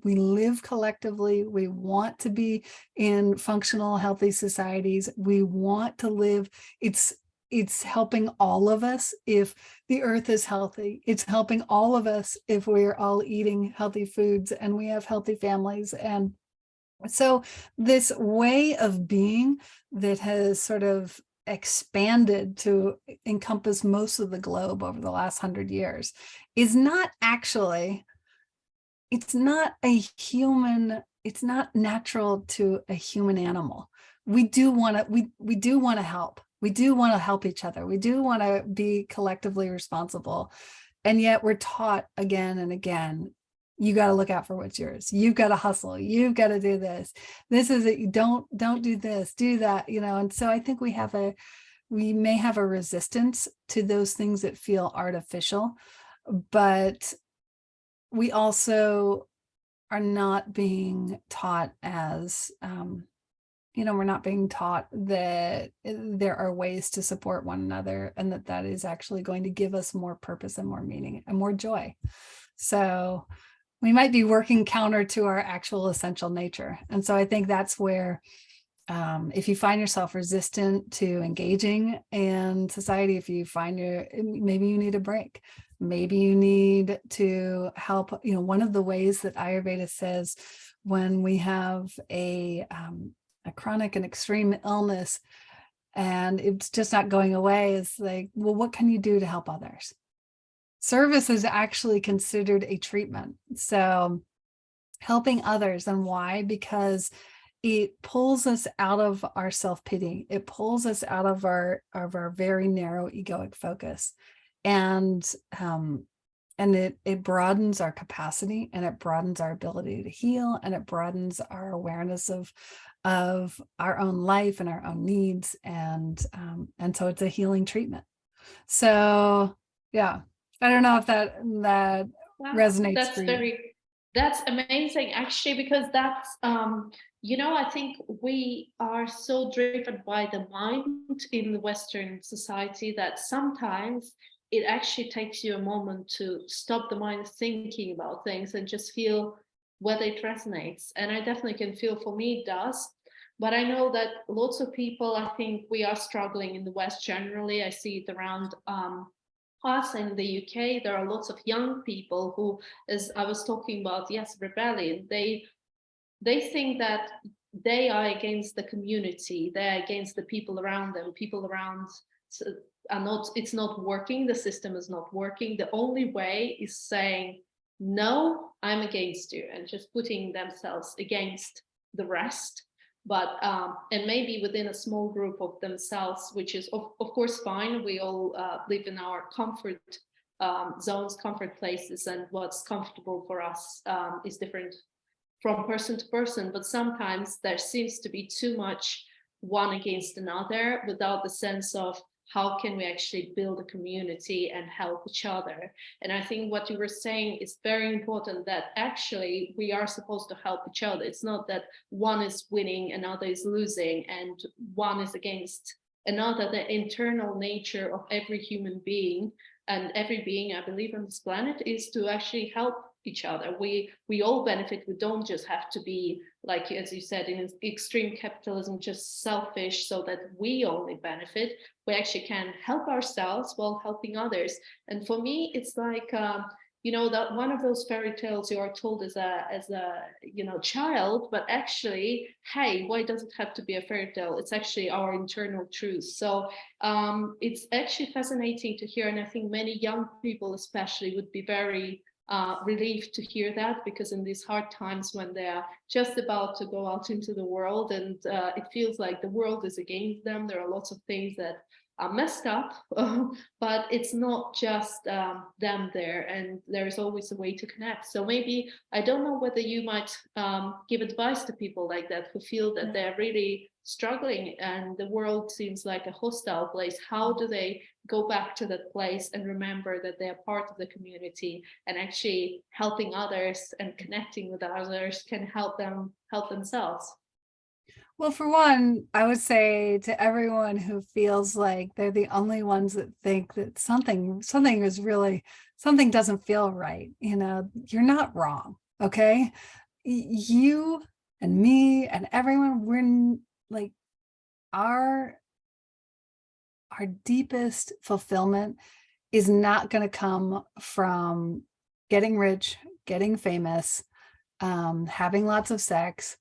we live collectively. We want to be in functional, healthy societies. We want to live. It's helping all of us if the earth is healthy. It's helping all of us if we're all eating healthy foods and we have healthy families. And so this way of being that has sort of expanded to encompass most of the globe over the last 100 years is not actually, it's not natural to a human animal. We do want to help. We do want to help each other. We do want to be collectively responsible. And yet we're taught again and again, you got to look out for what's yours. You've got to hustle. You've got to do this. This is it. Don't do this, do that, And so I think we may have a resistance to those things that feel artificial, but we also are not being taught as, we're not being taught that there are ways to support one another and that is actually going to give us more purpose and more meaning and more joy. So we might be working counter to our actual essential nature. And so I think that's where, if you find yourself resistant to engaging in society, if you find maybe you need a break, maybe you need to help, one of the ways that Ayurveda says when we have a chronic and extreme illness and it's just not going away is like, well, what can you do to help others? Service is actually considered a treatment. So helping others, and why? Because it pulls us out of our self-pity. It pulls us out of our very narrow egoic focus. And it broadens our capacity, and it broadens our ability to heal, and it broadens our awareness of our own life and our own needs. And so it's a healing treatment. So yeah. I don't know if that resonates for you. That's amazing, actually, because that's, I think we are so driven by the mind in the Western society that sometimes it actually takes you a moment to stop the mind thinking about things and just feel whether it resonates. And I definitely can feel, for me, it does. But I know that lots of people, I think we are struggling in the West generally. I see it around us in the UK, there are lots of young people who, as I was talking about, yes, rebellion, they think that they are against the community, they're against the people around them, people around are not, it's not working, the system is not working. The only way is saying, no, I'm against you, and just putting themselves against the rest. But and maybe within a small group of themselves, which is of course fine. We all live in our comfort zones, comfort places, and what's comfortable for us is different from person to person. But sometimes there seems to be too much one against another without the sense of how can we actually build a community and help each other. And I think what you were saying is very important, that actually we are supposed to help each other. It's not that one is winning, another is losing, and one is against another. The internal nature of every human being and every being, I believe, on this planet is to actually help each other. We all benefit. We don't just have to be, like, as you said, in extreme capitalism, just selfish so that we only benefit. We actually can help ourselves while helping others. And for me, it's like, that one of those fairy tales you are told as a child, but actually, hey, why does it have to be a fairy tale? It's actually our internal truth. So it's actually fascinating to hear. And I think many young people especially would be very relieved to hear that, because in these hard times when they're just about to go out into the world and it feels like the world is against them, there are lots of things that are messed up, but it's not just them there, and there is always a way to connect. So maybe, I don't know whether you might give advice to people like that who feel that they're really struggling and the world seems like a hostile place. How do they go back to that place and remember that they're part of the community, and actually helping others and connecting with others can help them help themselves? Well, for one, I would say to everyone who feels like they're the only ones that think that something is really, something doesn't feel right, you're not wrong. Okay. You and me and everyone, we're like, our deepest fulfillment is not going to come from getting rich, getting famous, having lots of sex,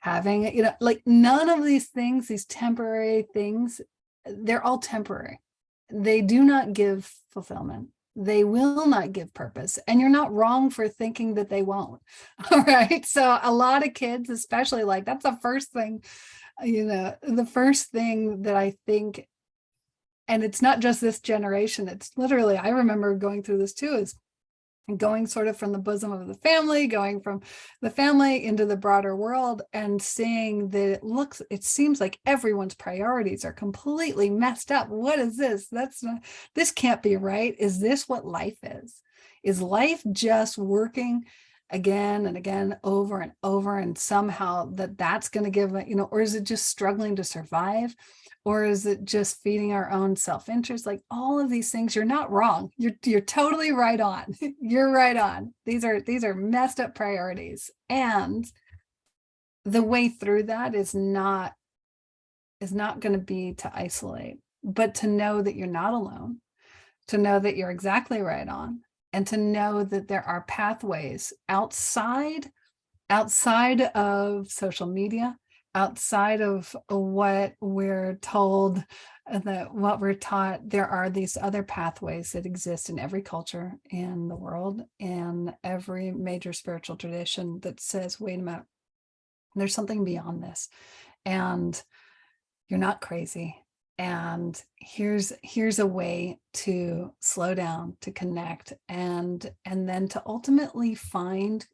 having, like, none of these things, these temporary things, they're all temporary. They do not give fulfillment. They will not give purpose. And you're not wrong for thinking that they won't. All right. So a lot of kids, especially, like, that's the first thing, the first thing that I think, and it's not just this generation, it's literally, I remember going through this too, is going sort of from the bosom of the family, going from the family into the broader world, and seeing that it seems like everyone's priorities are completely messed up. What is this? This can't be right. Is this what life is? Is life just working again and again, over and over, and somehow that's going to give, or is it just struggling to survive? Or is it just feeding our own self-interest? Like, all of these things, you're not wrong. You're totally right on. You're right on. These are messed up priorities. And the way through that is not going to be to isolate, but to know that you're not alone, to know that you're exactly right on, and to know that there are pathways outside of social media, outside of what we're told, that what we're taught. There are these other pathways that exist in every culture in the world, and every major spiritual tradition that says, wait a minute, there's something beyond this, and you're not crazy. And here's a way to slow down, to connect, and then to ultimately find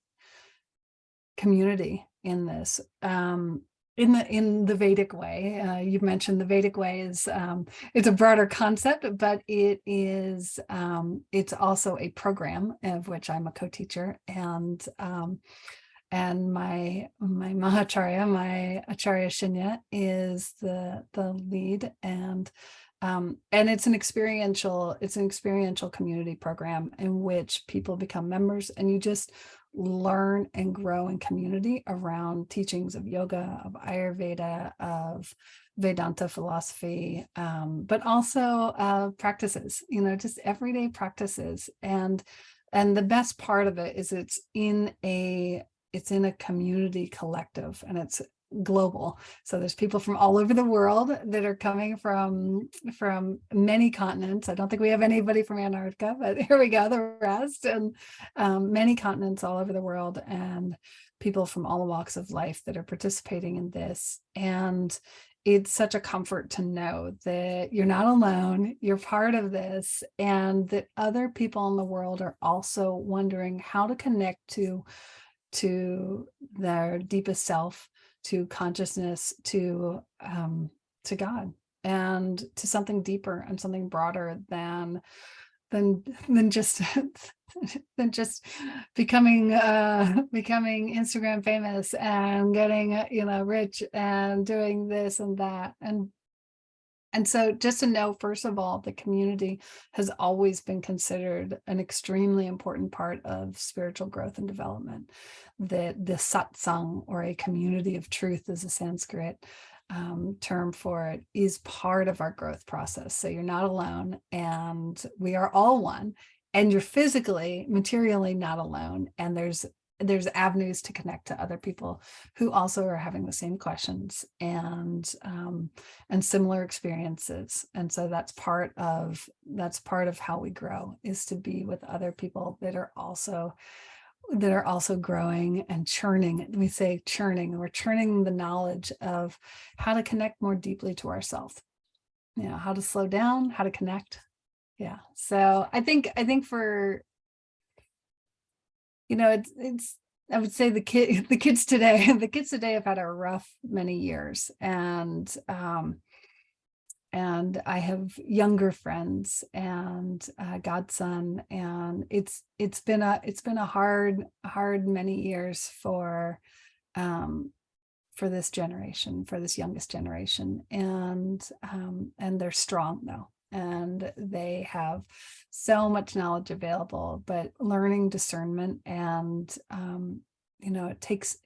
community in this. In the Vedic way, you've mentioned the Vedic way is, it's a broader concept, but it is, it's also a program of which I'm a co-teacher, and my Mahacharya, my Acharya Shunya, is the lead, and it's an experiential community program in which people become members, and you just learn and grow in community around teachings of yoga, of Ayurveda, of Vedanta philosophy, but also practices, just everyday practices. And the best part of it is it's in a community collective, and it's global. So there's people from all over the world that are coming from many continents. I don't think we have anybody from Antarctica, but here we go, the rest, and many continents all over the world, and people from all walks of life that are participating in this. And it's such a comfort to know that you're not alone, you're part of this, and that other people in the world are also wondering how to connect to their deepest self, to consciousness, to God, and to something deeper and something broader than just than just becoming Instagram famous and getting rich and doing this and that. And so just to know, first of all, the community has always been considered an extremely important part of spiritual growth and development. That the satsang, or a community of truth, is a Sanskrit term for it, is part of our growth process. So you're not alone, and we are all one, and you're physically, materially not alone. And there's avenues to connect to other people who also are having the same questions and similar experiences. And so that's part of how we grow, is to be with other people that are also growing and churning. We say churning, we're churning the knowledge of how to connect more deeply to ourselves, how to slow down, how to connect. Yeah. So I think for, it's I would say the kids today have had a rough many years, and I have younger friends and a godson, and it's been a hard many years for this generation, for this youngest generation, and they're strong though. And they have so much knowledge available, but learning discernment, and it takes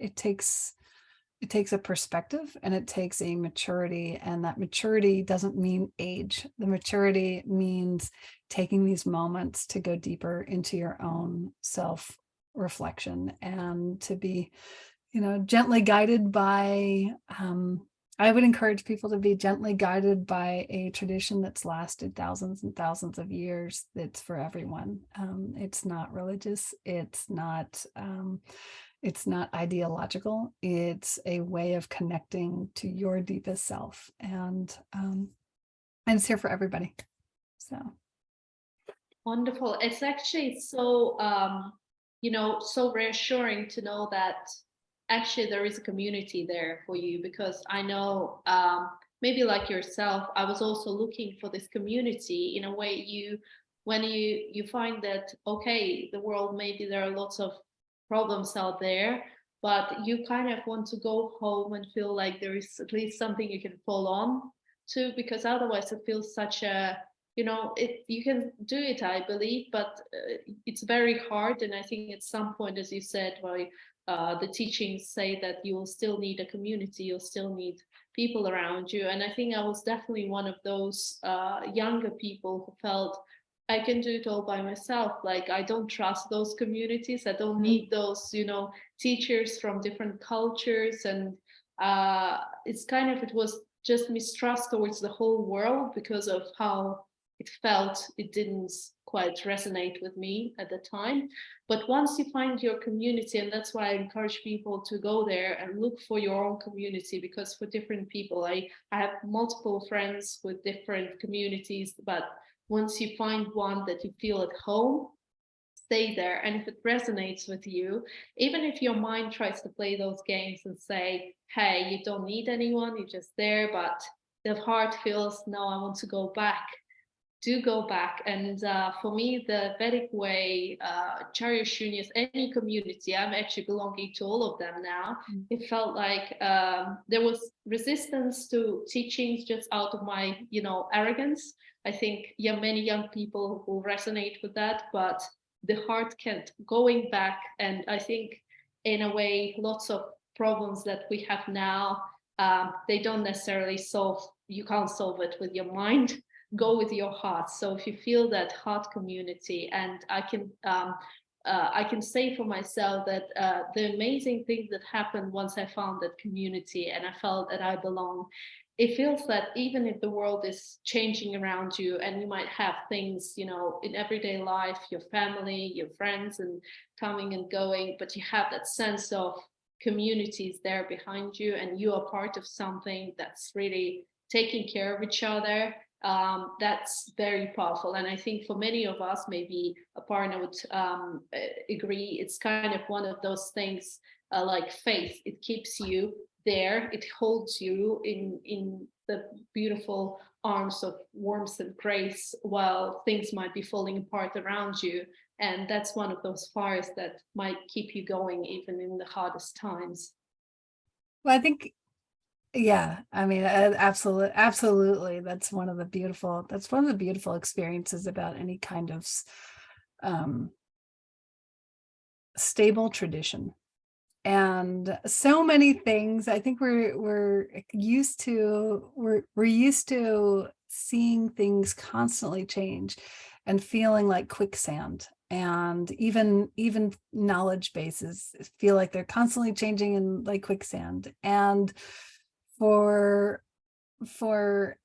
a perspective, and it takes a maturity, and that maturity doesn't mean age. The maturity means taking these moments to go deeper into your own self reflection, and to be gently guided by I would encourage people to be gently guided by a tradition that's lasted thousands and thousands of years, that's for everyone. It's not religious, it's not ideological. It's a way of connecting to your deepest self, and it's here for everybody. So wonderful. It's actually so so reassuring to know that actually there is a community there for you, because I know maybe like yourself, I was also looking for this community. In a way, when you find that, okay, the world, maybe there are lots of problems out there, but you kind of want to go home and feel like there is at least something you can fall on to, because otherwise it feels such a, you can do it, I believe, but it's very hard. And I think at some point, as you said, the teachings say that you will still need a community, you'll still need people around you. And I think I was definitely one of those younger people who felt I can do it all by myself. Like, I don't trust those communities. I don't need those, teachers from different cultures. And it was just mistrust towards the whole world because of how it didn't quite resonate with me at the time. But once you find your community, and that's why I encourage people to go there and look for your own community, because for different people, I have multiple friends with different communities, but once you find one that you feel at home, stay there. And if it resonates with you, even if your mind tries to play those games and say, hey, you don't need anyone, you're just there, but the heart feels, no, I want to go back, do go back. And for me, the Vedic way, Acharya Shunya, any community, I'm actually belonging to all of them now. It felt like there was resistance to teachings just out of my, arrogance. I think many young people will resonate with that, but the heart kept going back. And I think in a way, lots of problems that we have now, they don't necessarily solve, you can't solve it with your mind, go with your heart. So if you feel that heart community, and I can say for myself that the amazing thing that happened once I found that community and I felt that I belong, it feels that even if the world is changing around you and you might have things, you know, in everyday life, your family, your friends, and coming and going, but you have that sense of communities there behind you, and you are part of something that's really taking care of each other. That's very powerful. And I think for many of us, maybe Aparna would agree, it's kind of one of those things like faith. It keeps you there, it holds you in the beautiful arms of warmth and grace while things might be falling apart around you. And that's one of those fires that might keep you going even in the hardest times. Well, I think, yeah, I mean, absolutely. That's one of the beautiful experiences about any kind of stable tradition. And so many things, I think we're used to seeing things constantly change and feeling like quicksand. And even knowledge bases feel like they're constantly changing and like quicksand. And for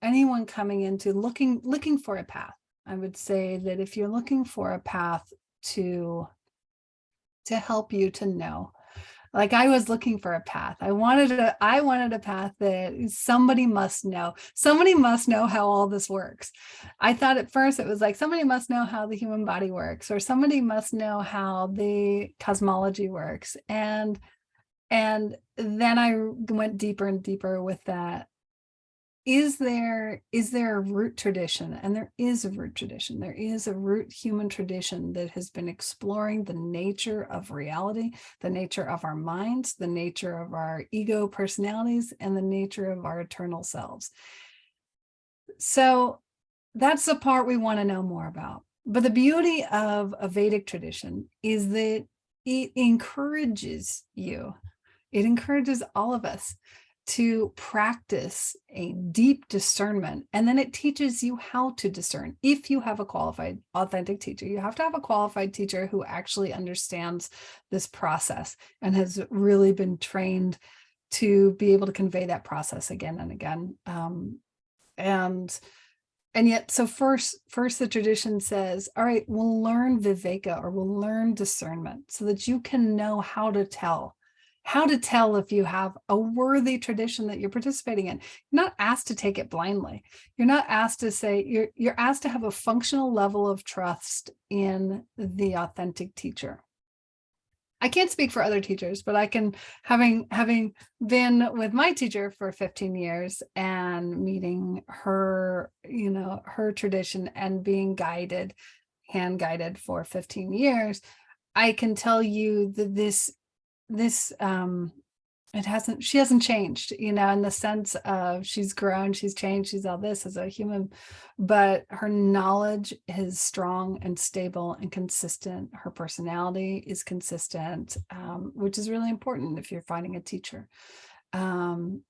anyone coming into looking for a path, I would say that if you're looking for a path to help you to know, like I was looking for a path. I wanted a path that somebody must know. Somebody must know how all this works. I thought at first it was like somebody must know how the human body works, or somebody must know how the cosmology works. And then I went deeper and deeper with that. Is there a root tradition? And there is a root tradition. There is a root human tradition that has been exploring the nature of reality, the nature of our minds, the nature of our ego personalities, and the nature of our eternal selves. So that's the part we want to know more about. But the beauty of a Vedic tradition is that it encourages you. It encourages all of us to practice a deep discernment, and then it teaches you how to discern. If you have a qualified, authentic teacher, you have to have a qualified teacher who actually understands this process and has really been trained to be able to convey that process again and again. And yet, so first the tradition says, all right, we'll learn viveka, or we'll learn discernment, so that you can know how to tell if you have a worthy tradition that you're participating in. You're not asked to take it blindly. You're not asked to say, you're asked to have a functional level of trust in the authentic teacher. I can't speak for other teachers, but I can, having been with my teacher for 15 years and meeting her, her tradition, and being hand guided for 15 years, I can tell you that she hasn't changed, in the sense of she's grown, she's changed, she's all this as a human, but her knowledge is strong and stable and consistent. Her personality is consistent, which is really important if you're finding a teacher. And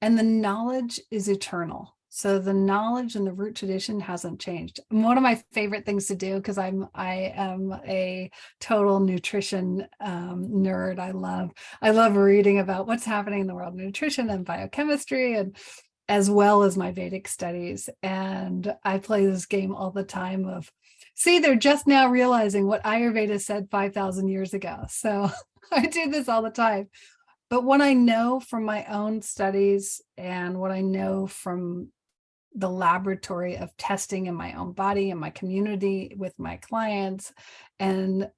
the knowledge is eternal. So the knowledge and the root tradition hasn't changed. And one of my favorite things to do, because I am a total nutrition nerd. I love reading about what's happening in the world of nutrition and biochemistry, and as well as my Vedic studies. And I play this game all the time of, see, they're just now realizing what Ayurveda said 5,000 years ago. So I do this all the time. But what I know from my own studies, and what I know from the laboratory of testing in my own body and my community with my clients, and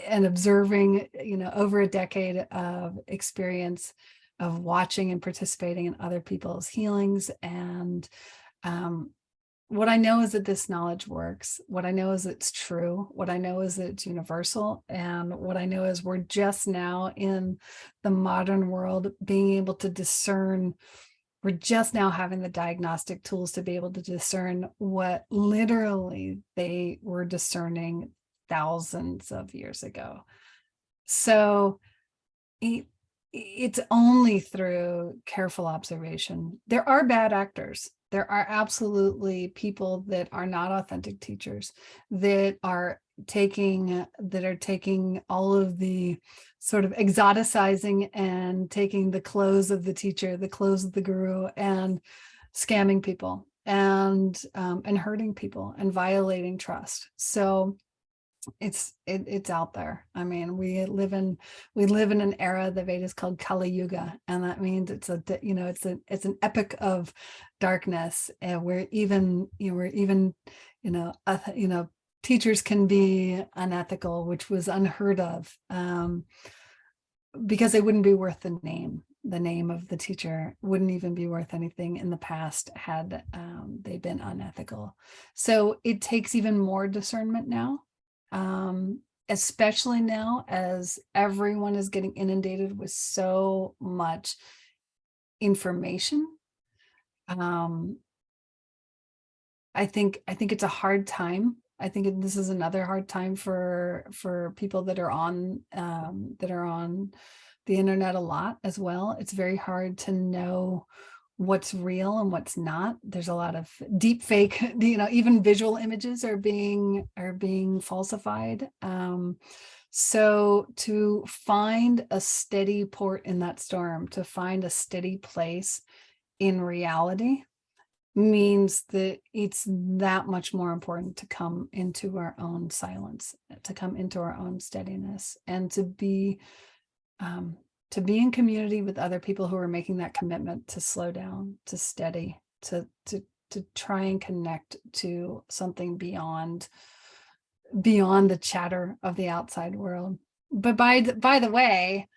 observing, over a decade of experience of watching and participating in other people's healings. And what I know is that this knowledge works. What I know is it's true. What I know is that it's universal. And what I know is we're just now in the modern world being able to discern we're just now having the diagnostic tools to be able to discern what literally they were discerning thousands of years ago. So it's only through careful observation. There are bad actors. There are absolutely people that are not authentic teachers, that are taking all of the sort of exoticizing and taking the clothes of the teacher, the clothes of the guru, and scamming people and hurting people and violating trust. So it's out there. I mean, we live in an era the Vedas called Kali Yuga, and that means it's an epic of darkness, and where even teachers can be unethical, which was unheard of, because they wouldn't be worth the name. The name of the teacher wouldn't even be worth anything in the past had they been unethical. So it takes even more discernment now. Especially now as everyone is getting inundated with so much information. I think it's a hard time. I think this is another hard time for people that are on the internet a lot as well. It's very hard to know what's real and what's not. There's a lot of deep fake, even visual images are being falsified. So to find a steady port in that storm, to find a steady place in reality, means that it's that much more important to come into our own silence, to come into our own steadiness, and to be in community with other people who are making that commitment to slow down, to steady, to try and connect to something beyond the chatter of the outside world. But by the way,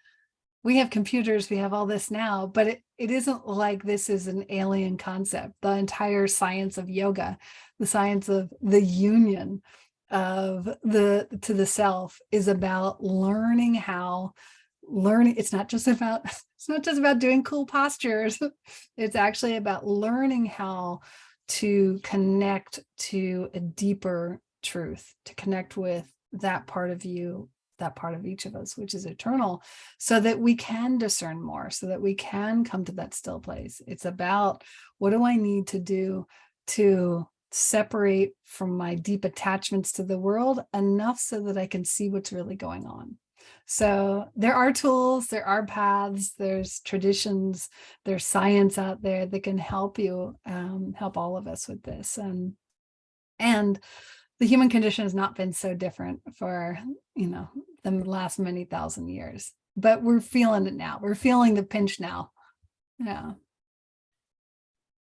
we have computers, we have all this now, but it isn't like this is an alien concept. The entire science of yoga, the science of the union of to the self, is about learning how. It's not just about doing cool postures. It's actually about learning how to connect to a deeper truth, to connect with that part of you, that part of each of us, which is eternal, so that we can discern more, so that we can come to that still place. It's about, what do I need to do to separate from my deep attachments to the world enough so that I can see what's really going on. So there are tools, there are paths, there's traditions, there's science out there that can help you, help all of us with this. And the human condition has not been so different for, the last many thousand years, but we're feeling it now. We're feeling the pinch now. Yeah.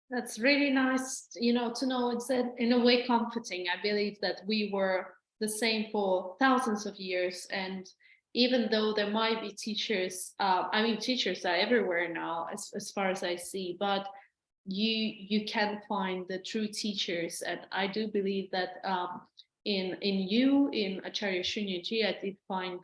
That's really nice, to know. It's in a way comforting. I believe that we were the same for thousands of years, and even though there might be teachers, teachers are everywhere now, as far as I see, but you can find the true teachers, and I do believe that in Acharya Shunya ji, I did find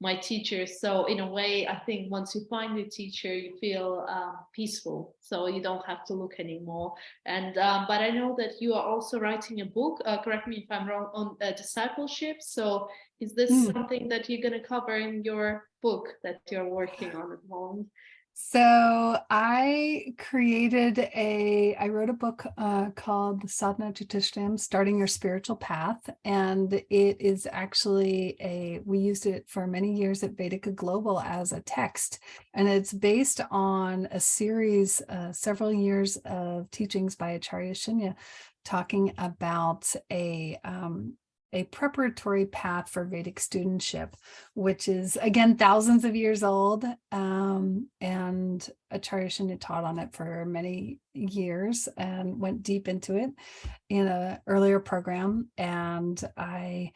my teachers. So in a way, I think once you find your teacher, you feel peaceful, so you don't have to look anymore. And but I know that you are also writing a book, correct me if I'm wrong, on discipleship. So is this something that you're going to cover in your book that you're working on at the moment? So I wrote a book called The Sadhana Jyotishtayam, Starting Your Spiritual Path. And it is actually we used it for many years at Vedica Global as a text. And it's based on a series, several years of teachings by Acharya Shunya, talking about a preparatory path for Vedic studentship, which is, again, thousands of years old. And Acharya Shunya taught on it for many years and went deep into it in an earlier program. And I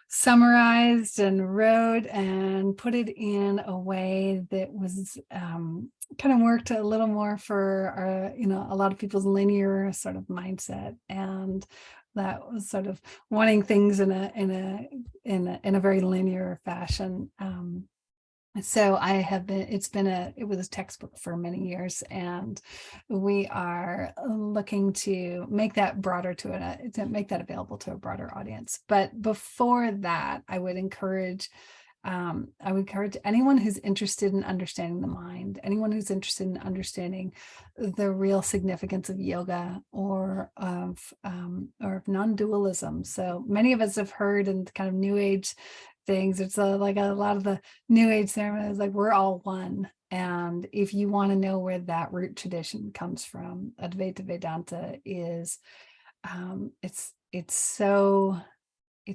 summarized and wrote and put it in a way that was kind of worked a little more for a lot of people's linear sort of mindset, and that was sort of wanting things in a very linear fashion. So it was a textbook for many years, and we are looking to make that broader to make that available to a broader audience. But before that, I would encourage anyone who's interested in understanding the mind, anyone who's interested in understanding the real significance of yoga or of non-dualism. So many of us have heard in kind of New Age things, it's like a lot of the New Age ceremonies, like we're all one. And if you want to know where that root tradition comes from, Advaita Vedanta is it's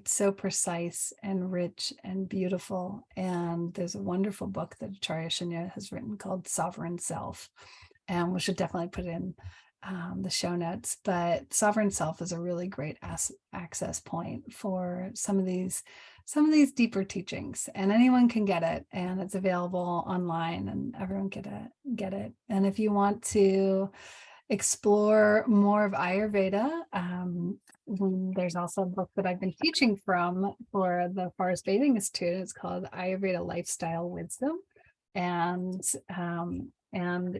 so precise and rich and beautiful. And there's a wonderful book that Acharya Shunya has written called Sovereign Self. And we should definitely put in the show notes. But Sovereign Self is a really great access point for some of these deeper teachings. And anyone can get it. And it's available online and everyone can get it. And if you want to explore more of Ayurveda, there's also a book that I've been teaching from for the Forest Bathing Institute. It's called Ayurveda Lifestyle Wisdom. And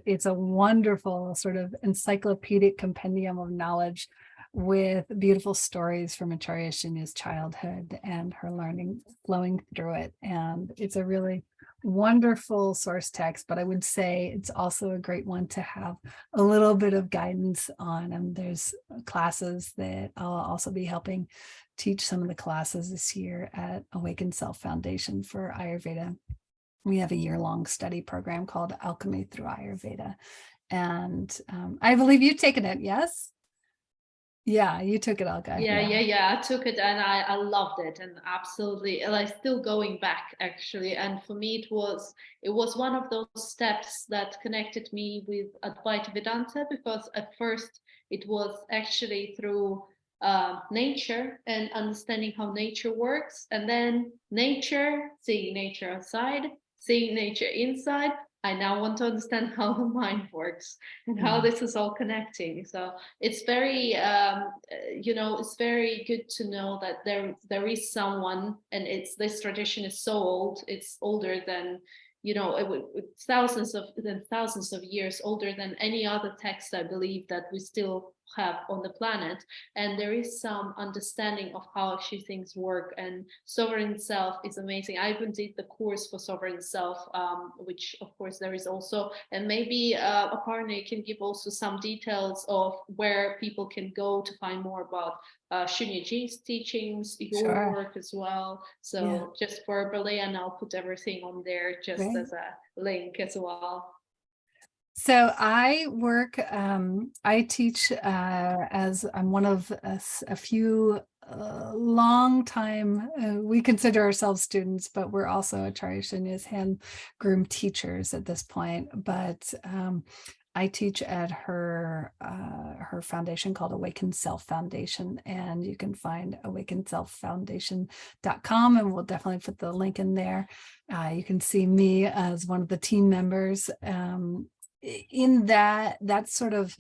it's a wonderful sort of encyclopedic compendium of knowledge with beautiful stories from Acharya Shunya's childhood and her learning flowing through it. And it's a really wonderful source text, but I would say it's also a great one to have a little bit of guidance on. And there's classes that I'll also be helping teach some of the classes this year at Awakened Self Foundation for Ayurveda. We have a year-long study program called Alchemy Through Ayurveda. And I believe you've taken it, yes? Yeah, you took it, Olga. Yeah. I took it and I loved it, and absolutely, like still going back actually. And for me, it was one of those steps that connected me with Advaita Vedanta, because at first it was actually through nature and understanding how nature works, and then seeing nature outside, seeing nature inside. I now want to understand how the mind works and how this is all connecting. So it's very it's very good to know that there is someone, and this tradition is so old. It's older than thousands of years older than any other text, I believe, that we still have on the planet. And there is some understanding of how actually things work. And Sovereign Self is amazing. I even did the course for Sovereign Self, which of course there is also. And maybe Aparna can give also some details of where people can go to find more about Shunya Ji's teachings, your work as well. So just verbally, and I'll put everything on there just as a link as well. So I I teach as I'm one of a few long time, we consider ourselves students, but we're also Acharya Shunya's hand-groomed teachers at this point. But I teach at her foundation called Awakened Self Foundation, and you can find awakenedselffoundation.com, and we'll definitely put the link in there. You can see me as one of the team members. In that's sort of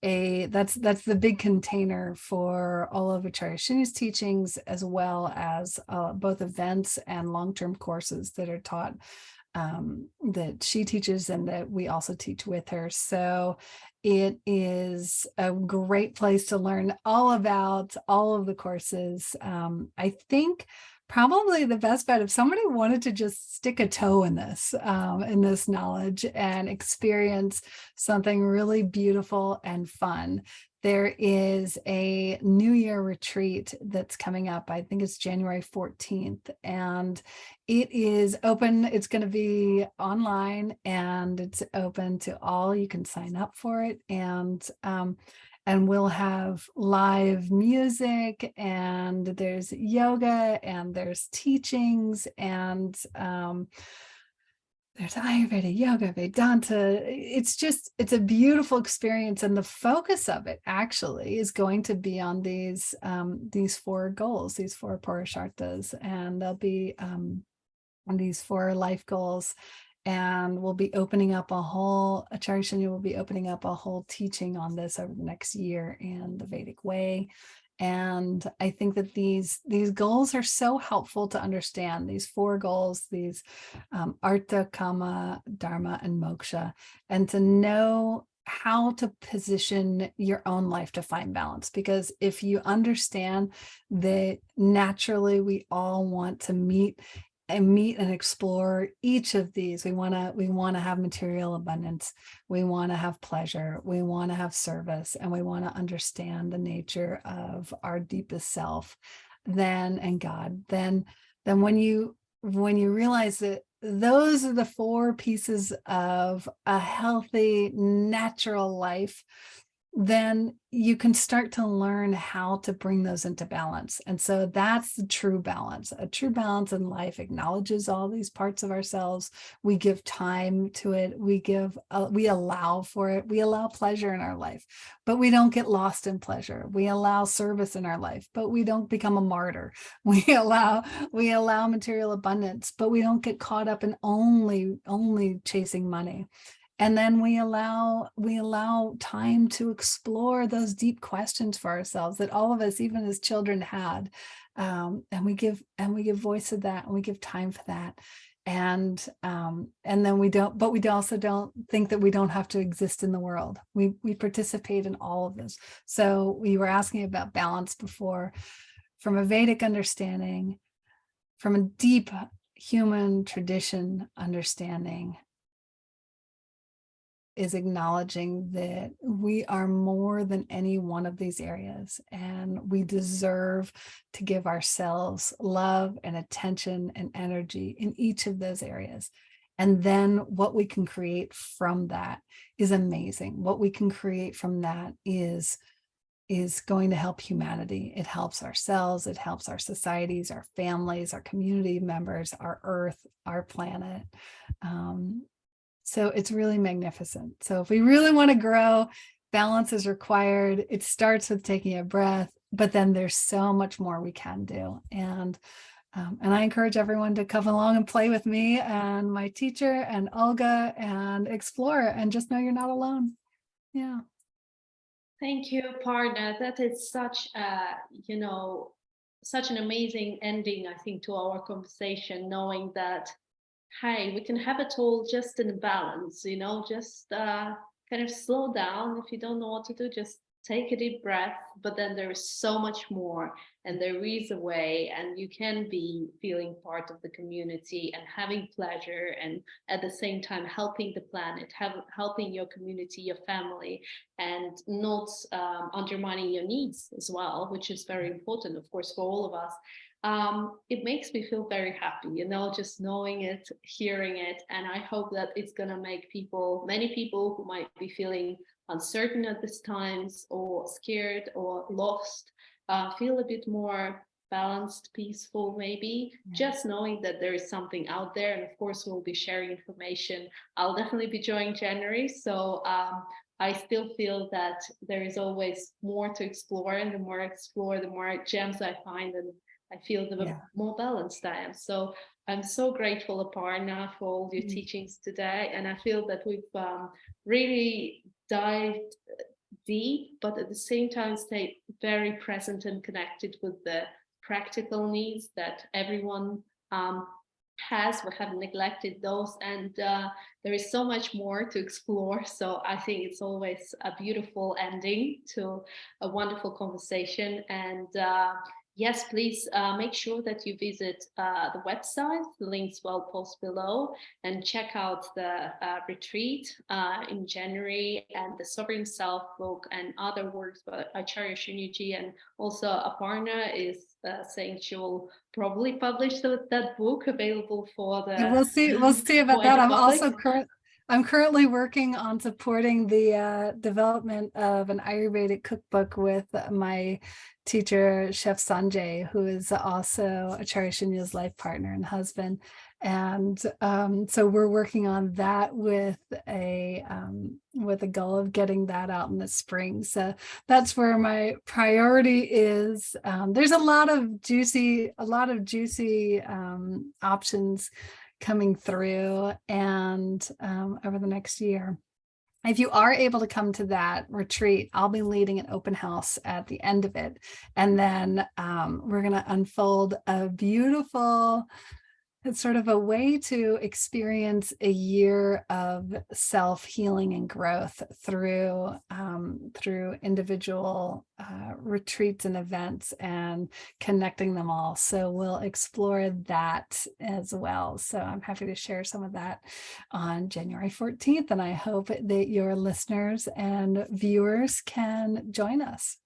that's the big container for all of Acharya Shunya's teachings, as well as both events and long-term courses that are taught, that she teaches and that we also teach with her. So it is a great place to learn all about all of the courses. I think probably the best bet, if somebody wanted to just stick a toe in this knowledge and experience something really beautiful and fun, there is a New Year retreat that's coming up. I think it's January 14th, and it is open. It's going to be online, and it's open to all. You can sign up for it, and we'll have live music, and there's yoga, and there's teachings, and there's Ayurveda, yoga, Vedanta. It's a beautiful experience. And the focus of it actually is going to be on these four goals, these four Purusharthas, and they'll be on these four life goals. And we'll be opening up Acharya Shunya will be opening up a whole teaching on this over the next year in the Vedic way. And I think that these goals are so helpful to understand, these 4 goals, these Artha, Kama, Dharma, and Moksha, and to know how to position your own life to find balance. Because if you understand that naturally we all want to meet and explore each of these. We want to have material abundance. We want to have pleasure. We want to have service, and we want to understand the nature of our deepest self, and God. Then when you realize that those are the 4 pieces of a healthy, natural life, then you can start to learn how to bring those into balance. And so that's the true balance. A true balance in life acknowledges all these parts of ourselves. We give time to it. We allow for it. We allow pleasure in our life, but we don't get lost in pleasure. We allow service in our life, but we don't become a martyr. We allow material abundance, but we don't get caught up in only chasing money. And then we allow time to explore those deep questions for ourselves that all of us, even as children, had. And we give voice to that, and we give time for that. And then we also don't think that we don't have to exist in the world. We participate in all of this. So we were asking about balance before, from a Vedic understanding, from a deep human tradition understanding, is acknowledging that we are more than any one of these areas, and we deserve to give ourselves love and attention and energy in each of those areas. And then what we can create from that is amazing. What we can create from that is going to help humanity. It helps ourselves, it helps our societies, our families, our community members, our earth, our planet. So it's really magnificent. So if we really want to grow, balance is required. It starts with taking a breath, but then there's so much more we can do. And I encourage everyone to come along and play with me and my teacher and Olga and explore, and just know you're not alone. Yeah. Thank you, Aparna. That is such such an amazing ending, I think, to our conversation, knowing that, hey, we can have it all just in balance, just kind of slow down. If you don't know what to do, just take a deep breath. But then there is so much more, and there is a way, and you can be feeling part of the community and having pleasure, and at the same time helping the planet, helping your community, your family, and not undermining your needs as well, which is very important, of course, for all of us. It makes me feel very happy, just knowing it, hearing it. And I hope that it's going to make many people who might be feeling uncertain at this times, or scared or lost, feel a bit more balanced, peaceful, maybe, just knowing that there is something out there. And of course, we'll be sharing information. I'll definitely be joining January. So I still feel that there is always more to explore, and the more I explore, the more gems I find, and I feel the more balanced I am. So I'm so grateful, Aparna, for all your teachings today. And I feel that we've really dived deep, but at the same time stayed very present and connected with the practical needs that everyone has. We haven't neglected those, and there is so much more to explore. So I think it's always a beautiful ending to a wonderful conversation. And yes, please make sure that you visit the website. The links will post below, and check out the retreat in January, and the Sovereign Self book, and other works by Acharya Shunya. And also Aparna is saying she will probably publish that book, available for the. Yeah, we'll see about that. I'm currently working on supporting the development of an Ayurvedic cookbook with my teacher, Chef Sanjay, who is also Acharya Shunya's life partner and husband. And so we're working on that with a goal of getting that out in the spring. So that's where my priority is. There's a lot of juicy options coming through, and over the next year. if you are able to come to that retreat, I'll be leading an open house at the end of it. And then we're going to unfold a beautiful, it's sort of a way to experience a year of self-healing and growth through individual retreats and events and connecting them all. So we'll explore that as well. So I'm happy to share some of that on January 14th. And I hope that your listeners and viewers can join us.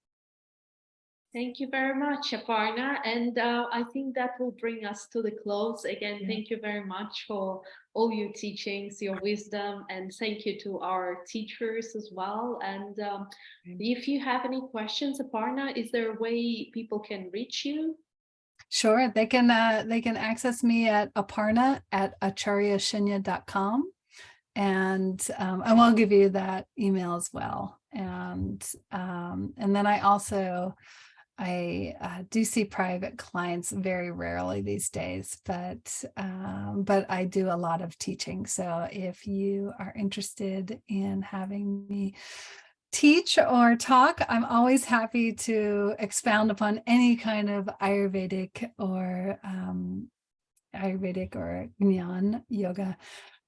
Thank you very much, Aparna. And I think that will bring us to the close. Again, thank you very much for all your teachings, your wisdom, and thank you to our teachers as well. And if you have any questions, Aparna, is there a way people can reach you? Sure, they can access me at Aparna at acharyashunya.com. And I will give you that email as well. And then I do see private clients very rarely these days, but I do a lot of teaching. So if you are interested in having me teach or talk, I'm always happy to expound upon any kind of Ayurvedic or Jnana yoga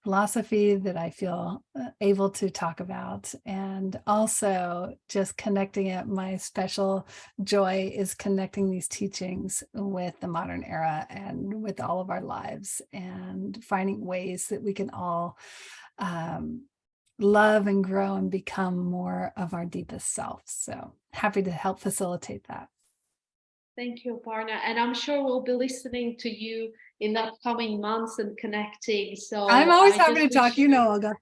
philosophy that I feel able to talk about. And also just connecting it. My special joy is connecting these teachings with the modern era and with all of our lives, and finding ways that we can all love and grow and become more of our deepest self. So happy to help facilitate that. Thank you, Aparna. And I'm sure we'll be listening to you in the upcoming months and connecting. So I'm always happy to talk, Olga.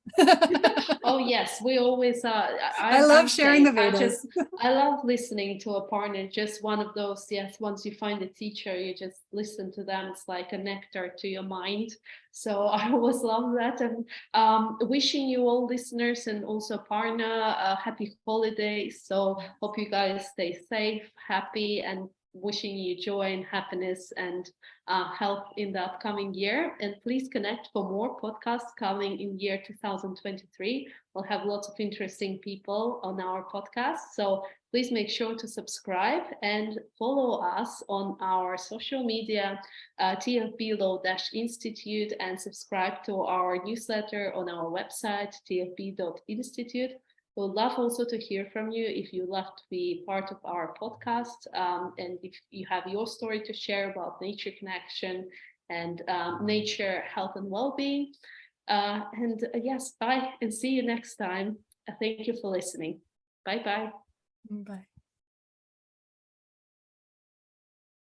Oh yes, we always I love sharing the Vedas. I love listening to Aparna. Just one of those, yes, once you find a teacher, you just listen to them. It's like a nectar to your mind. So I always love that. And wishing you all listeners and also Aparna happy holidays. So hope you guys stay safe, happy, and wishing you joy and happiness and health in the upcoming year. And please connect for more podcasts coming in year 2023. We'll have lots of interesting people on our podcast. So please make sure to subscribe and follow us on our social media, TFB-Institute, and subscribe to our newsletter on our website, tfb.institute. We'd love also to hear from you if you'd love to be part of our podcast, and if you have your story to share about nature connection and nature, health, and well-being. Yes, bye, and see you next time. Thank you for listening. Bye-bye. Bye.